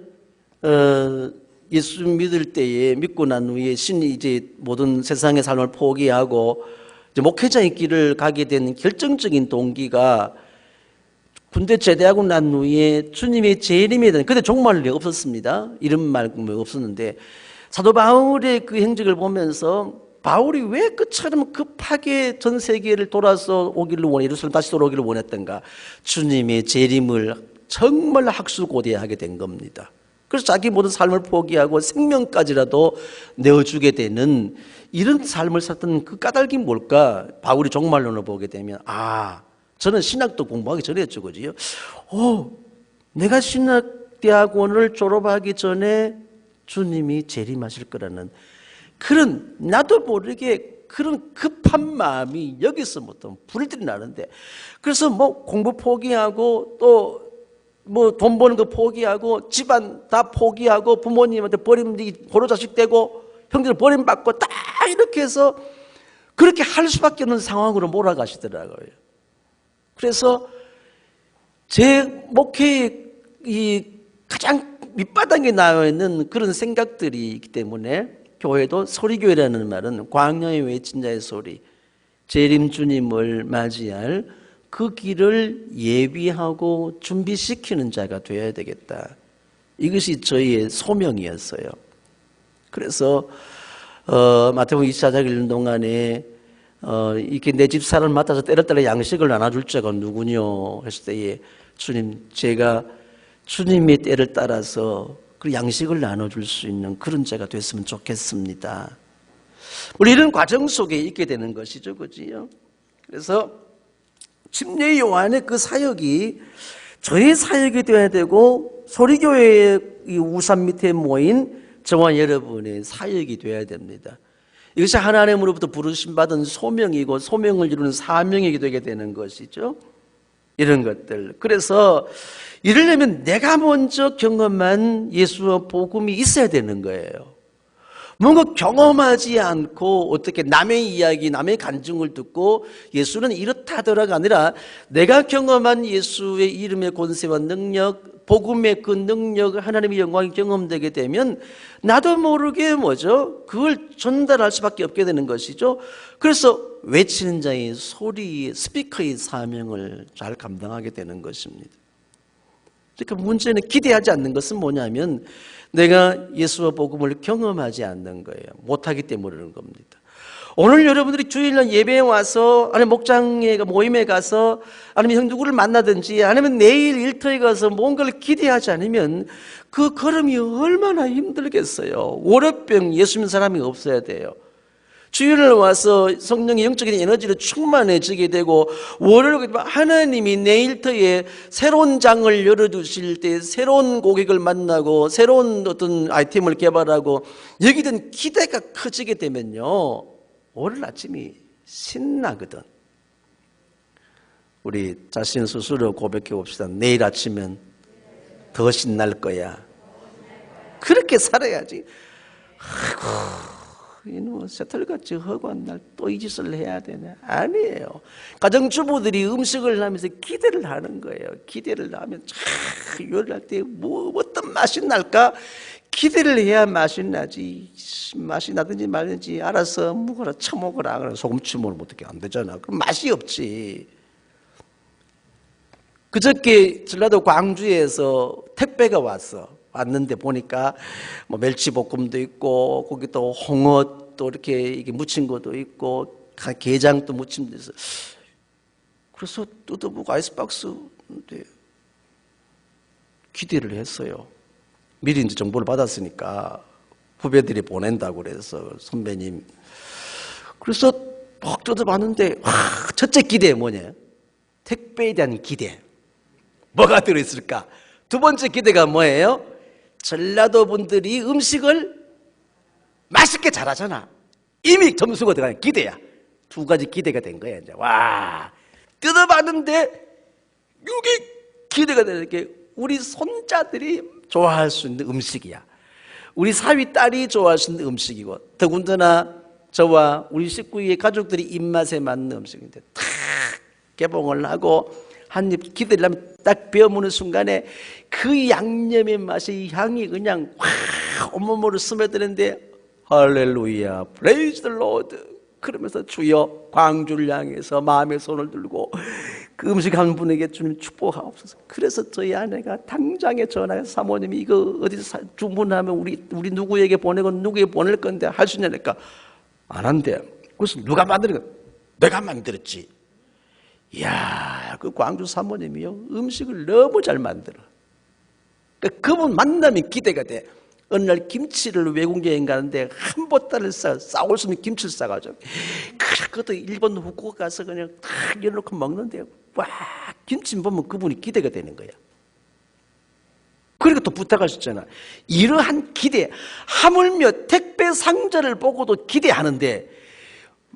예수 믿을 때에, 믿고 난 후에 신이 이제 모든 세상의 삶을 포기하고 이제 목회자의 길을 가게 된 결정적인 동기가 군대 제대하고 난 후에 주님의 재림에 대한, 그때 종말이 없었습니다. 이런 말은 없었는데, 사도 바울의 그 행적을 보면서 바울이 왜 그처럼 급하게 전 세계를 돌아서 오기를 원해, 예루살렘 다시 돌아오기를 원했던가? 주님의 재림을 정말 학수고대하게 된 겁니다. 그래서 자기 모든 삶을 포기하고 생명까지라도 내어주게 되는 이런 삶을 살던 그 까닭이 뭘까? 바울이 종말론을 보게 되면, 저는 신학도 공부하기 전에였죠, 그지요? 내가 신학대학원을 졸업하기 전에 주님이 재림하실 거라는 그런, 나도 모르게 그런 급한 마음이 여기서부터 불들이 나는데, 그래서 뭐 공부 포기하고 또 뭐 돈 버는 거 포기하고 집안 다 포기하고 부모님한테 호로 자식 되고 형들 버림받고 딱 이렇게 해서 그렇게 할 수밖에 없는 상황으로 몰아가시더라고요. 그래서 제 목회의 이 가장 밑바닥에 나와 있는 그런 생각들이 있기 때문에, 교회도 소리교회라는 말은 광야에 외친 자의 소리, 재림 주님을 맞이할 그 길을 예비하고 준비시키는 자가 되어야 되겠다. 이것이 저희의 소명이었어요. 그래서 마태복음 24장 읽는 동안에 이렇게 내 집 사람을 맡아서 때려따라 양식을 나눠줄 자가 누구뇨 했을 때에, 주님, 제가 주님의 때를 따라서 그 양식을 나눠줄 수 있는 그런 자가 됐으면 좋겠습니다. 우리 이런 과정 속에 있게 되는 것이죠, 그지요? 그래서 침례 요한의 그 사역이 저의 사역이 되어야 되고, 소리교회의 이 우산 밑에 모인 저와 여러분의 사역이 되어야 됩니다. 이것이 하나님으로부터 부르심받은 소명이고 소명을 이루는 사명이 되게 되는 것이죠. 이런 것들. 그래서 이러려면 내가 먼저 경험한 예수와 복음이 있어야 되는 거예요. 뭔가 경험하지 않고 어떻게 남의 이야기, 남의 간증을 듣고 예수는 이렇다더라가 아니라, 내가 경험한 예수의 이름의 권세와 능력, 복음의 그 능력, 하나님의 영광이 경험되게 되면 나도 모르게 그걸 전달할 수밖에 없게 되는 것이죠. 그래서 외치는 자의 소리, 스피커의 사명을 잘 감당하게 되는 것입니다. 그러니까 문제는, 기대하지 않는 것은 뭐냐면 내가 예수와 복음을 경험하지 않는 거예요. 못하기 때문에 그런 겁니다. 오늘 여러분들이 주일날 예배에 와서, 아니면 목장에 모임에 가서, 아니면 형 누구를 만나든지, 아니면 내일 일터에 가서 뭔가를 기대하지 않으면 그 걸음이 얼마나 힘들겠어요. 월요병 예수 믿는 사람이 없어야 돼요. 주일날 와서 성령의 영적인 에너지를 충만해지게 되고, 월요일 하나님이 내 일터에 새로운 장을 열어두실 때 새로운 고객을 만나고 새로운 어떤 아이템을 개발하고 여기든 기대가 커지게 되면요, 오늘 아침이 신나거든. 우리 자신 스스로 고백해 봅시다. 내일 아침은 더 신날 거야. 그렇게 살아야지. 이놈 새털같이 허구한 날 또 이 짓을 해야 되나? 아니에요. 가정주부들이 음식을 하면서 기대를 하는 거예요. 기대를 하면 요리할 때 어떤 맛이 날까? 기대를 해야 맛이 나지. 맛이 나든지 말든지 알아서 먹어라, 처먹어라. 소금 치면 어떻게 안 되잖아. 그럼 맛이 없지. 그저께 전라도 광주에서 택배가 왔는데 보니까 뭐 멸치볶음도 있고, 거기 또 홍어 또 이렇게 무친 것도 있고, 게장도 무침 돼서, 그래서 뜯어보고 아이스박스인데 기대를 했어요. 미리 이제 정보를 받았으니까 후배들이 보낸다고 그래서 선배님. 그래서 막 뜯어봤는데, 첫째 기대 뭐냐? 택배에 대한 기대. 뭐가 들어있을까? 두 번째 기대가 뭐예요? 전라도 분들이 음식을 맛있게 잘하잖아. 이미 점수가 들어가는 기대야. 두 가지 기대가 된 거야, 이제. 와, 뜯어봤는데, 이게 기대가 되는 게, 우리 손자들이 좋아할 수 있는 음식이야. 우리 사위 딸이 좋아할 수 있는 음식이고, 더군다나 저와 우리 식구의 가족들이 입맛에 맞는 음식인데 탁 개봉을 하고 한 입 기다리려면 딱 베어무는 순간에 그 양념의 맛이 향이 그냥 확 온몸으로 스며드는데 할렐루야, 프레이즈 더 로드 그러면서 주여 광주를 향해서 마음의 손을 들고 그 음식 한 분에게 주님 축복하옵소서. 그래서 저희 아내가 당장에 전화해서 사모님이 이거 어디서 주문하면 우리 누구에게 보내고 누구에게 보낼 건데 할 수 있냐니까 안 한대. 그래서 누가 만드는 거? 내가 만들었지. 이야, 그 광주 사모님이요 음식을 너무 잘 만들어. 그러니까 그분 만나면 기대가 돼. 어느 날 김치를 외국 여행 가는데 한 보따리를 싸올 수 있는 김치를 싸가지고 그것도 일본 후쿠오카 가서 그냥 탁 열어놓고 먹는데 와, 김치 보면 그분이 기대가 되는 거야. 그리고 또 부탁하셨잖아. 이러한 기대, 하물며 택배 상자를 보고도 기대하는데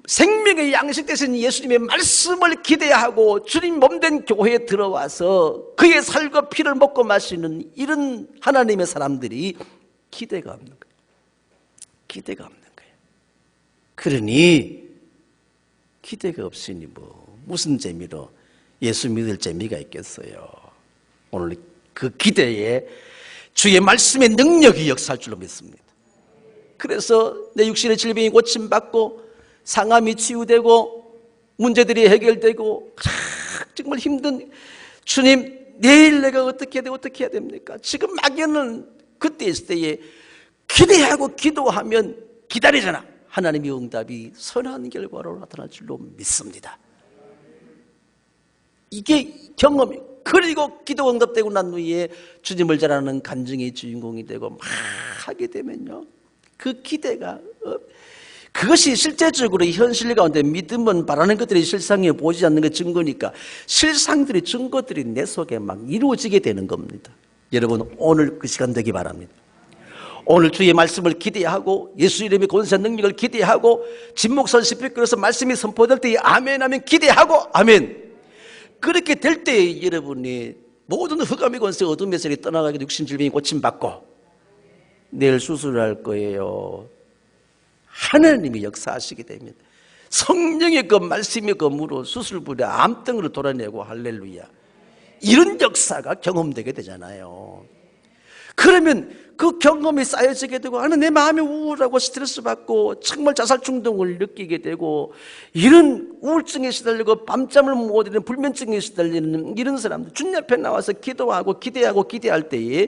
생명의 양식 되신 예수님의 말씀을 기대하고 주님 몸된 교회에 들어와서 그의 살과 피를 먹고 마시는 이런 하나님의 사람들이 기대가 없는 거예요. 기대가 없는 거예요. 그러니 기대가 없으니 무슨 재미로 예수 믿을 재미가 있겠어요. 오늘 그 기대에 주의 말씀의 능력이 역사할 줄로 믿습니다. 그래서 내 육신의 질병이 고침받고 상함이 치유되고 문제들이 해결되고 정말 힘든 주님 내일 내가 어떻게 해야 됩니까? 지금 막연한 그때 있을 때에 기대하고 기도하면 기다리잖아. 하나님의 응답이 선한 결과로 나타날 줄로 믿습니다. 이게 경험이. 그리고 기도 응답되고 난 후에 주님을 잘 아는 간증의 주인공이 되고 막 하게 되면요, 그 기대가 그것이 실제적으로 현실 가운데 믿음은 바라는 것들이 실상에 보이지 않는 게 증거니까 실상들이 증거들이 내 속에 막 이루어지게 되는 겁니다. 여러분 오늘 그 시간 되기 바랍니다. 오늘 주의 말씀을 기대하고 예수 이름의 권세한 능력을 기대하고 진목선 시필그려서 말씀이 선포될 때 아멘 하면 기대하고 아멘. 그렇게 될 때 여러분이 모든 흑암의 권세 어둠의 세력이 떠나가게 육신질병이 고침받고 내일 수술할 거예요. 하나님이 역사하시게 됩니다. 성령의 그 말씀의 검으로 수술부에 암덩이를 돌아내고 할렐루야. 이런 역사가 경험되게 되잖아요. 그러면 그 경험이 쌓여지게 되고 내 마음이 우울하고 스트레스 받고 정말 자살 충동을 느끼게 되고 이런 우울증에 시달리고 밤잠을 못 이루는 불면증에 시달리는 이런 사람들 주님 앞에 나와서 기도하고 기대할 때에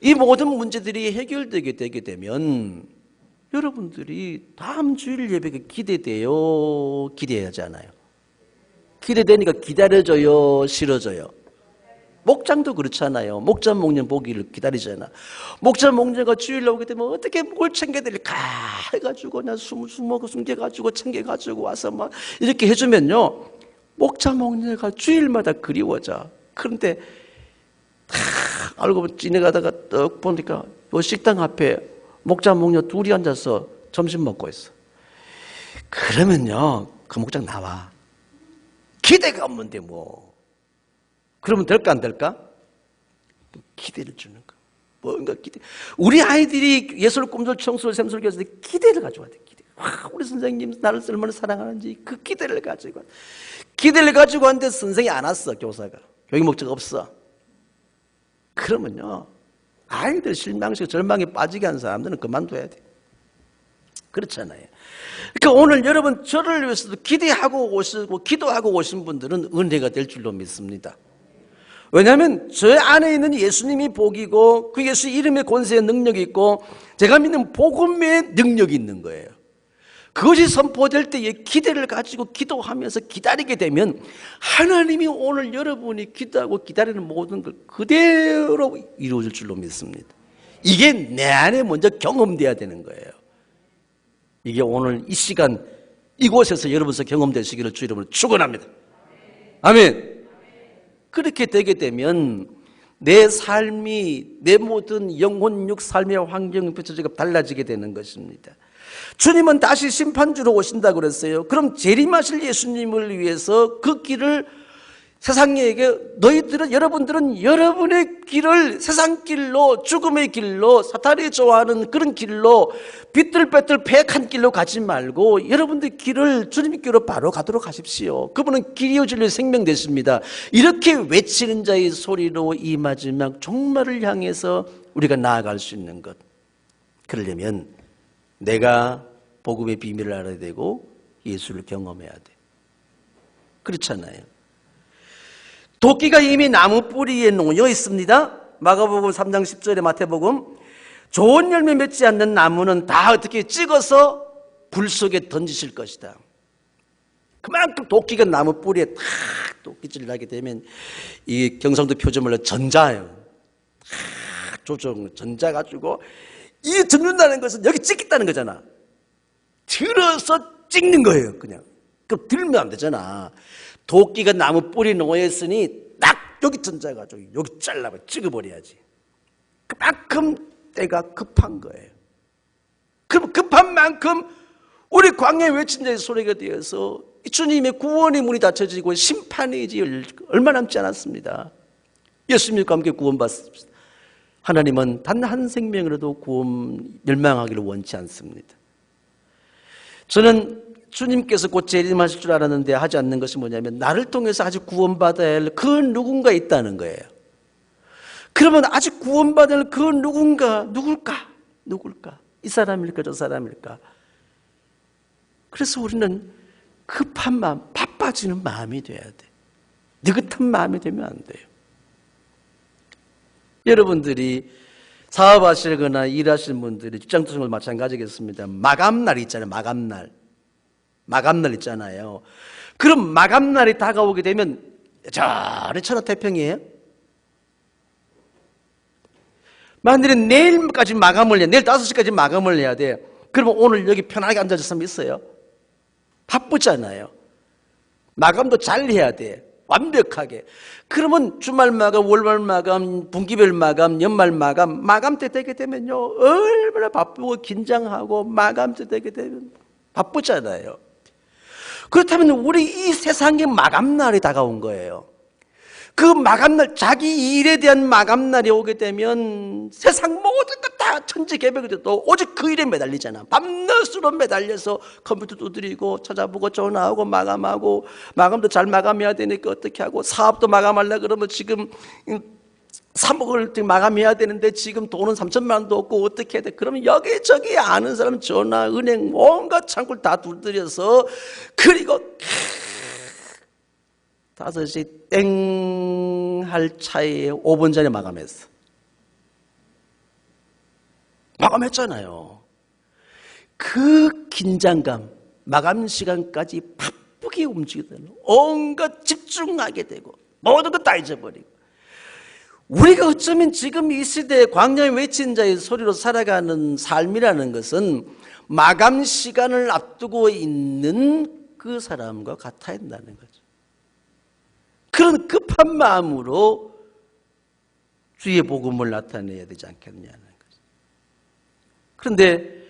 이 모든 문제들이 해결되게 되게 되면 여러분들이 다음 주일 예배가 기대돼요? 기대하지 않아요? 기대되니까 기다려져요? 싫어져요? 목장도 그렇잖아요. 목장 목련 보기를 기다리잖아. 목장 목련가 주일날 오게 되면 어떻게 뭘 챙겨드릴까 해가지고 나 숨겨가지고 챙겨가지고 와서 막 이렇게 해주면요, 목장 목련가 주일마다 그리워져. 그런데 알고 보면 지나가다가 떡 보니까 요 식당 앞에 목장 목련 둘이 앉아서 점심 먹고 있어. 그러면요 그 목장 나와. 기대가 없는데 그러면 될까 안 될까? 기대를 주는 거. 뭔가 기대. 우리 아이들이 예술 꿈들 청소를 샘소를 교했을 때 기대를 가져와야 돼. 기대. 우리 선생님 나를 얼마나 사랑하는지 그 기대를 가지고. 기대를 가지고 왔는데 선생이 안 왔어. 교사가. 교육 목적 없어. 그러면요 아이들 실망식 절망에 빠지게 하는 사람들은 그만둬야 돼. 그렇잖아요. 그러니까 오늘 여러분 저를 위해서도 기대하고 오시고 기도하고 오신 분들은 은혜가 될 줄로 믿습니다. 왜냐하면 저 안에 있는 예수님이 복이고 그 예수 이름의 권세의 능력이 있고 제가 믿는 복음의 능력이 있는 거예요. 그것이 선포될 때에 기대를 가지고 기도하면서 기다리게 되면 하나님이 오늘 여러분이 기도하고 기다리는 모든 걸 그대로 이루어질 줄로 믿습니다. 이게 내 안에 먼저 경험돼야 되는 거예요. 이게 오늘 이 시간 이곳에서 여러분서 경험되시기를 주 이름으로 축원합니다. 아멘. 그렇게 되게 되면 내 삶이 내 모든 영혼 육 삶의 환경이 펼쳐지고 달라지게 되는 것입니다. 주님은 다시 심판주로 오신다고 그랬어요. 그럼 재림하실 예수님을 위해서 그 길을 세상에게 여러분들은 여러분의 길을 세상 길로, 죽음의 길로, 사탄이 좋아하는 그런 길로, 비뚤빼뚤 패악한 길로 가지 말고 여러분들 길을 주님의 길로 바로 가도록 하십시오. 그분은 길이요 진리요 생명 되십니다. 이렇게 외치는 자의 소리로 이 마지막 종말을 향해서 우리가 나아갈 수 있는 것. 그러려면 내가 복음의 비밀을 알아야 되고 예수를 경험해야 돼. 그렇잖아요. 도끼가 이미 나무 뿌리에 놓여 있습니다. 마가복음 3장 10절에 마태복음, 좋은 열매 맺지 않는 나무는 다 어떻게 찍어서 불 속에 던지실 것이다. 그만큼 도끼가 나무 뿌리에 탁 도끼질을 하게 되면 이 경상도 표준말로 전자예요. 조정 전자 가지고 이 듣는다는 것은 여기 찍겠다는 거잖아. 들어서 찍는 거예요. 그냥 그럼 들면 안 되잖아. 도끼가 나무 뿌리 놓여 있으니 딱 여기 던져가지고 여기 잘라서 찍어버려야지. 그만큼 때가 급한 거예요. 그럼 급한 만큼 우리 광야에 외친 자의 소리가 되어서 주님의 구원의 문이 닫혀지고 심판의 이제 얼마 남지 않았습니다. 예수님과 함께 구원받습니다. 하나님은 단 한 생명이라도 구원 멸망하기를 원치 않습니다. 저는 주님께서 곧 재림하실 줄 알았는데 하지 않는 것이 뭐냐면 나를 통해서 아직 구원받아야 할 그 누군가 있다는 거예요. 그러면 아직 구원받아야 할 그 누굴까? 이 사람일까 저 사람일까? 그래서 우리는 급한 마음, 바빠지는 마음이 돼야 돼. 느긋한 마음이 되면 안 돼요. 여러분들이 사업하시거나 일하시는 분들이 직장생활 마찬가지겠습니다. 마감날 있잖아요. 마감날 있잖아요. 그럼 마감날이 다가오게 되면 저리 천하태평이에요. 만약에 내일까지 마감을 해야, 내일 5시까지 마감을 해야 돼. 그러면 오늘 여기 편하게 앉아있으면 있어요? 바쁘잖아요. 마감도 잘 해야 돼. 완벽하게. 그러면 주말 마감, 월말 마감, 분기별 마감, 연말 마감 때 되게 되면요 얼마나 바쁘고 긴장하고 마감 때 되게 되면 바쁘잖아요. 그렇다면 우리 이 세상의 마감날이 다가온 거예요. 그 마감날, 자기 일에 대한 마감날이 오게 되면 세상 모든 것 다 천지개벽이 돼도 오직 그 일에 매달리잖아. 밤낮으로 매달려서 컴퓨터 두드리고 찾아보고 전화하고 마감하고, 마감도 잘 마감해야 되니까 어떻게 하고, 사업도 마감하려고 그러면 지금 3억을 마감해야 되는데 지금 돈은 3천만 원도 없고 어떻게 해야 돼? 그러면 여기저기 아는 사람 전화, 은행 온갖 창구를 다 두드려서, 그리고 5시 땡 할 차에 5분 전에 마감했어. 마감했잖아요. 그 긴장감, 마감 시간까지 바쁘게 움직이게 되는, 온갖 집중하게 되고 모든 것 다 잊어버리고, 우리가 어쩌면 지금 이 시대에 광야에 외친 자의 소리로 살아가는 삶이라는 것은 마감 시간을 앞두고 있는 그 사람과 같아야 한다는 거죠. 그런 급한 마음으로 주의 복음을 나타내야 되지 않겠느냐는 거죠. 그런데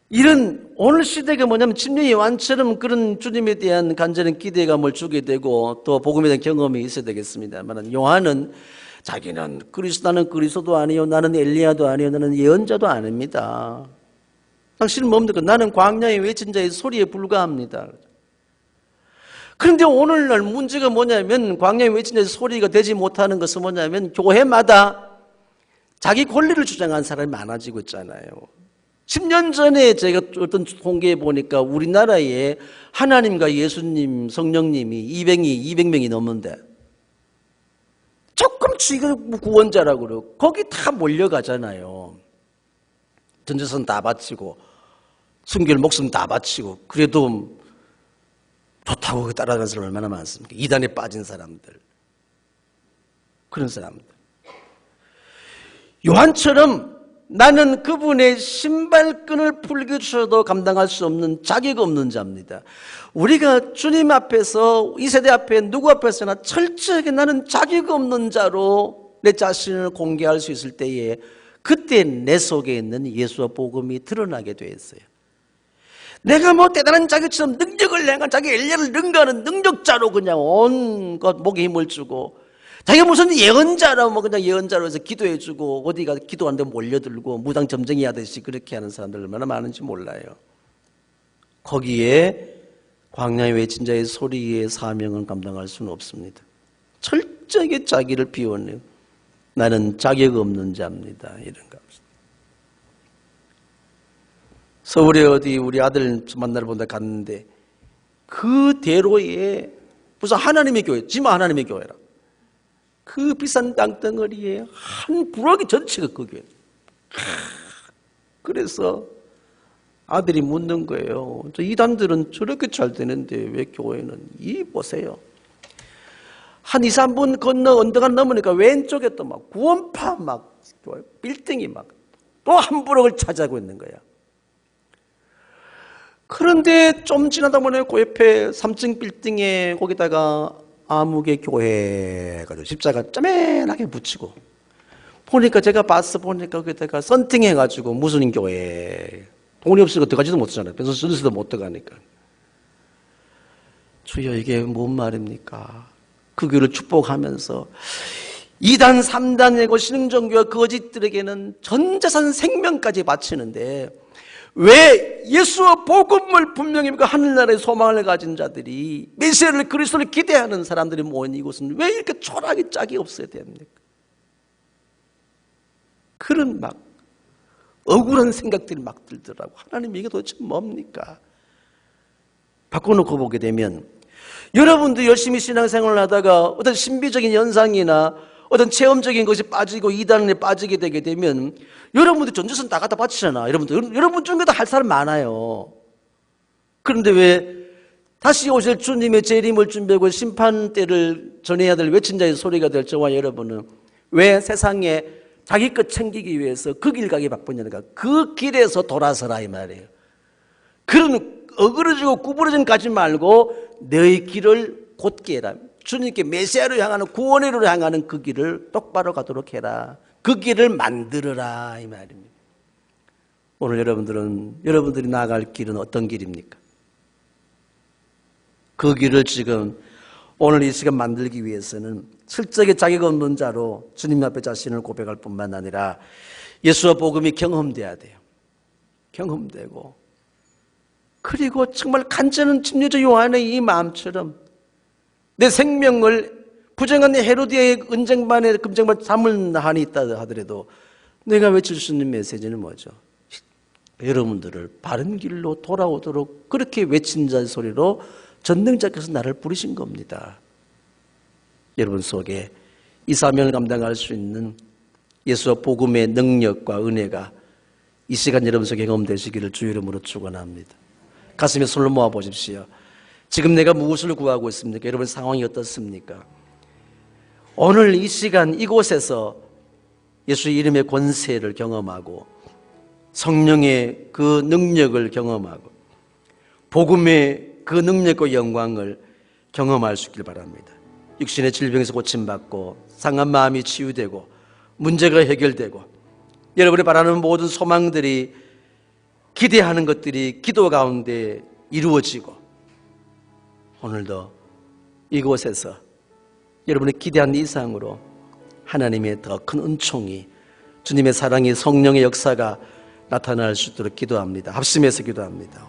이런 오늘 시대가 뭐냐면 침례 요한처럼 그런 주님에 대한 간절한 기대감을 주게 되고 또 복음에 대한 경험이 있어야 되겠습니다만, 요한은 자기는 나는 그리스도도 아니요, 나는 엘리야도 아니요, 나는 예언자도 아닙니다. 당신은 뭡니까? 나는 광야에 외친 자의 소리에 불과합니다. 그런데 오늘날 문제가 뭐냐면, 광야에 외친 자의 소리가 되지 못하는 것은 뭐냐면 교회마다 자기 권리를 주장하는 사람이 많아지고 있잖아요. 10년 전에 제가 어떤 통계에 보니까 우리나라에 하나님과 예수님, 성령님이 200명이 넘는데, 조금 지금 구원자라고 그러고 거기 다 몰려가잖아요. 전재산 다 바치고 순결 목숨 다 바치고, 그래도 좋다고 따라가는 사람 얼마나 많습니까? 이단에 빠진 사람들, 그런 사람들. 요한처럼 나는 그분의 신발끈을 풀게 주셔도 감당할 수 없는 자격 없는 자입니다. 우리가 주님 앞에서, 이 세대 앞에 누구 앞에서나 철저하게 나는 자격 없는 자로 내 자신을 공개할 수 있을 때에, 그때 내 속에 있는 예수와 복음이 드러나게 되었어요. 내가 뭐 대단한 자기처럼 능력을 행한 자기 엘리야를 능가하는 능력자로 그냥 온것 목에 힘을 주고, 자기가 무슨 예언자라 뭐 그냥 예언자로 해서 기도해주고 어디가 기도하는데 몰려들고 무당 점쟁이 하듯이 그렇게 하는 사람들 얼마나 많은지 몰라요. 거기에 광야의 외친 자의 소리의 사명은 감당할 수는 없습니다. 철저하게 자기를 비워내고 나는 자격 없는 자입니다, 이런 거. 서울에 어디 우리 아들 만나러 본다 갔는데 그 대로에 무슨 하나님의 교회, 지마 하나님의 교회라. 그 비싼 땅덩어리에 한 부엌이 전체가 그 교회. 그래서 아들이 묻는 거예요. 저 이단들은 저렇게 잘 되는데 왜 교회는 이 보세요. 한 2, 3분 건너 언덕을 넘으니까 왼쪽에 또 막 구원파 막 교회 빌딩이 막 또 한 부엌을 차지하고 있는 거야. 그런데 좀 지나다 보니 그 옆에 3층 빌딩에 거기다가 아무개 교회 가지고 십자가 쪼맨하게 붙이고, 보니까 제가 봤어 보니까 거기다가 썬팅 해가지고 무슨 교회, 돈이 없으니까 들어가지도 못하잖아요. 그래서 쓰지도 못 들어가니까. 주여, 이게 뭔 말입니까? 그 교회를 축복하면서 2단 3단이고 신흥종교와 거짓들에게는 전 재산 생명까지 바치는데, 왜 예수와 복음을 분명히 그 하늘나라의 소망을 가진 자들이, 메시아를 그리스도를 기대하는 사람들이 모인 이곳은 왜 이렇게 초라하게 짝이 없어야 됩니까? 그런 막 억울한 생각들이 막 들더라고. 하나님, 이게 도대체 뭡니까? 바꿔놓고 보게 되면, 여러분도 열심히 신앙생활을 하다가 어떤 신비적인 현상이나 어떤 체험적인 것이 빠지고 이단에 빠지게 되게 되면 여러분들 전재산 다 갖다 바치잖아. 여러분 중에도 할 사람 많아요. 그런데 왜 다시 오실 주님의 재림을 준비하고 심판대를 전해야 될 외친 자의 소리가 될 저와 여러분은 왜 세상에 자기 것 챙기기 위해서 그 길 가기 바쁘냐니까. 그 길에서 돌아서라 이 말이에요. 그런 어그러지고 구부러진 가지 말고 너의 길을 곧게 해라. 주님께 메시아로 향하는, 구원으로 향하는 그 길을 똑바로 가도록 해라. 그 길을 만들어라 이 말입니다. 오늘 여러분들이 나아갈 길은 어떤 길입니까? 그 길을 지금 오늘 이 시간 만들기 위해서는 실적에 자격 없는 자로 주님 앞에 자신을 고백할 뿐만 아니라 예수와 복음이 경험돼야 돼요. 경험되고, 그리고 정말 간절한 침례자 요한의 이 마음처럼 내 생명을 부정한 헤로디아의 은쟁반에 금쟁반 잠을 한이 있다 하더라도 내가 외칠 수 있는 메시지는 뭐죠? 여러분들을 바른 길로 돌아오도록 그렇게 외친 자의 소리로 전능자께서 나를 부르신 겁니다. 여러분 속에 이 사명을 감당할 수 있는 예수와 복음의 능력과 은혜가 이 시간 여러분 속에 경험되시기를 주 이름으로 축원합니다. 가슴에 손을 모아 보십시오. 지금 내가 무엇을 구하고 있습니까? 여러분 상황이 어떻습니까? 오늘 이 시간 이곳에서 예수의 이름의 권세를 경험하고 성령의 그 능력을 경험하고 복음의 그 능력과 영광을 경험할 수 있길 바랍니다. 육신의 질병에서 고침받고 상한 마음이 치유되고 문제가 해결되고 여러분이 바라는 모든 소망들이, 기대하는 것들이 기도 가운데 이루어지고, 오늘도 이곳에서 여러분이 기대한 이상으로 하나님의 더 큰 은총이, 주님의 사랑이, 성령의 역사가 나타날 수 있도록 기도합니다. 합심해서 기도합니다.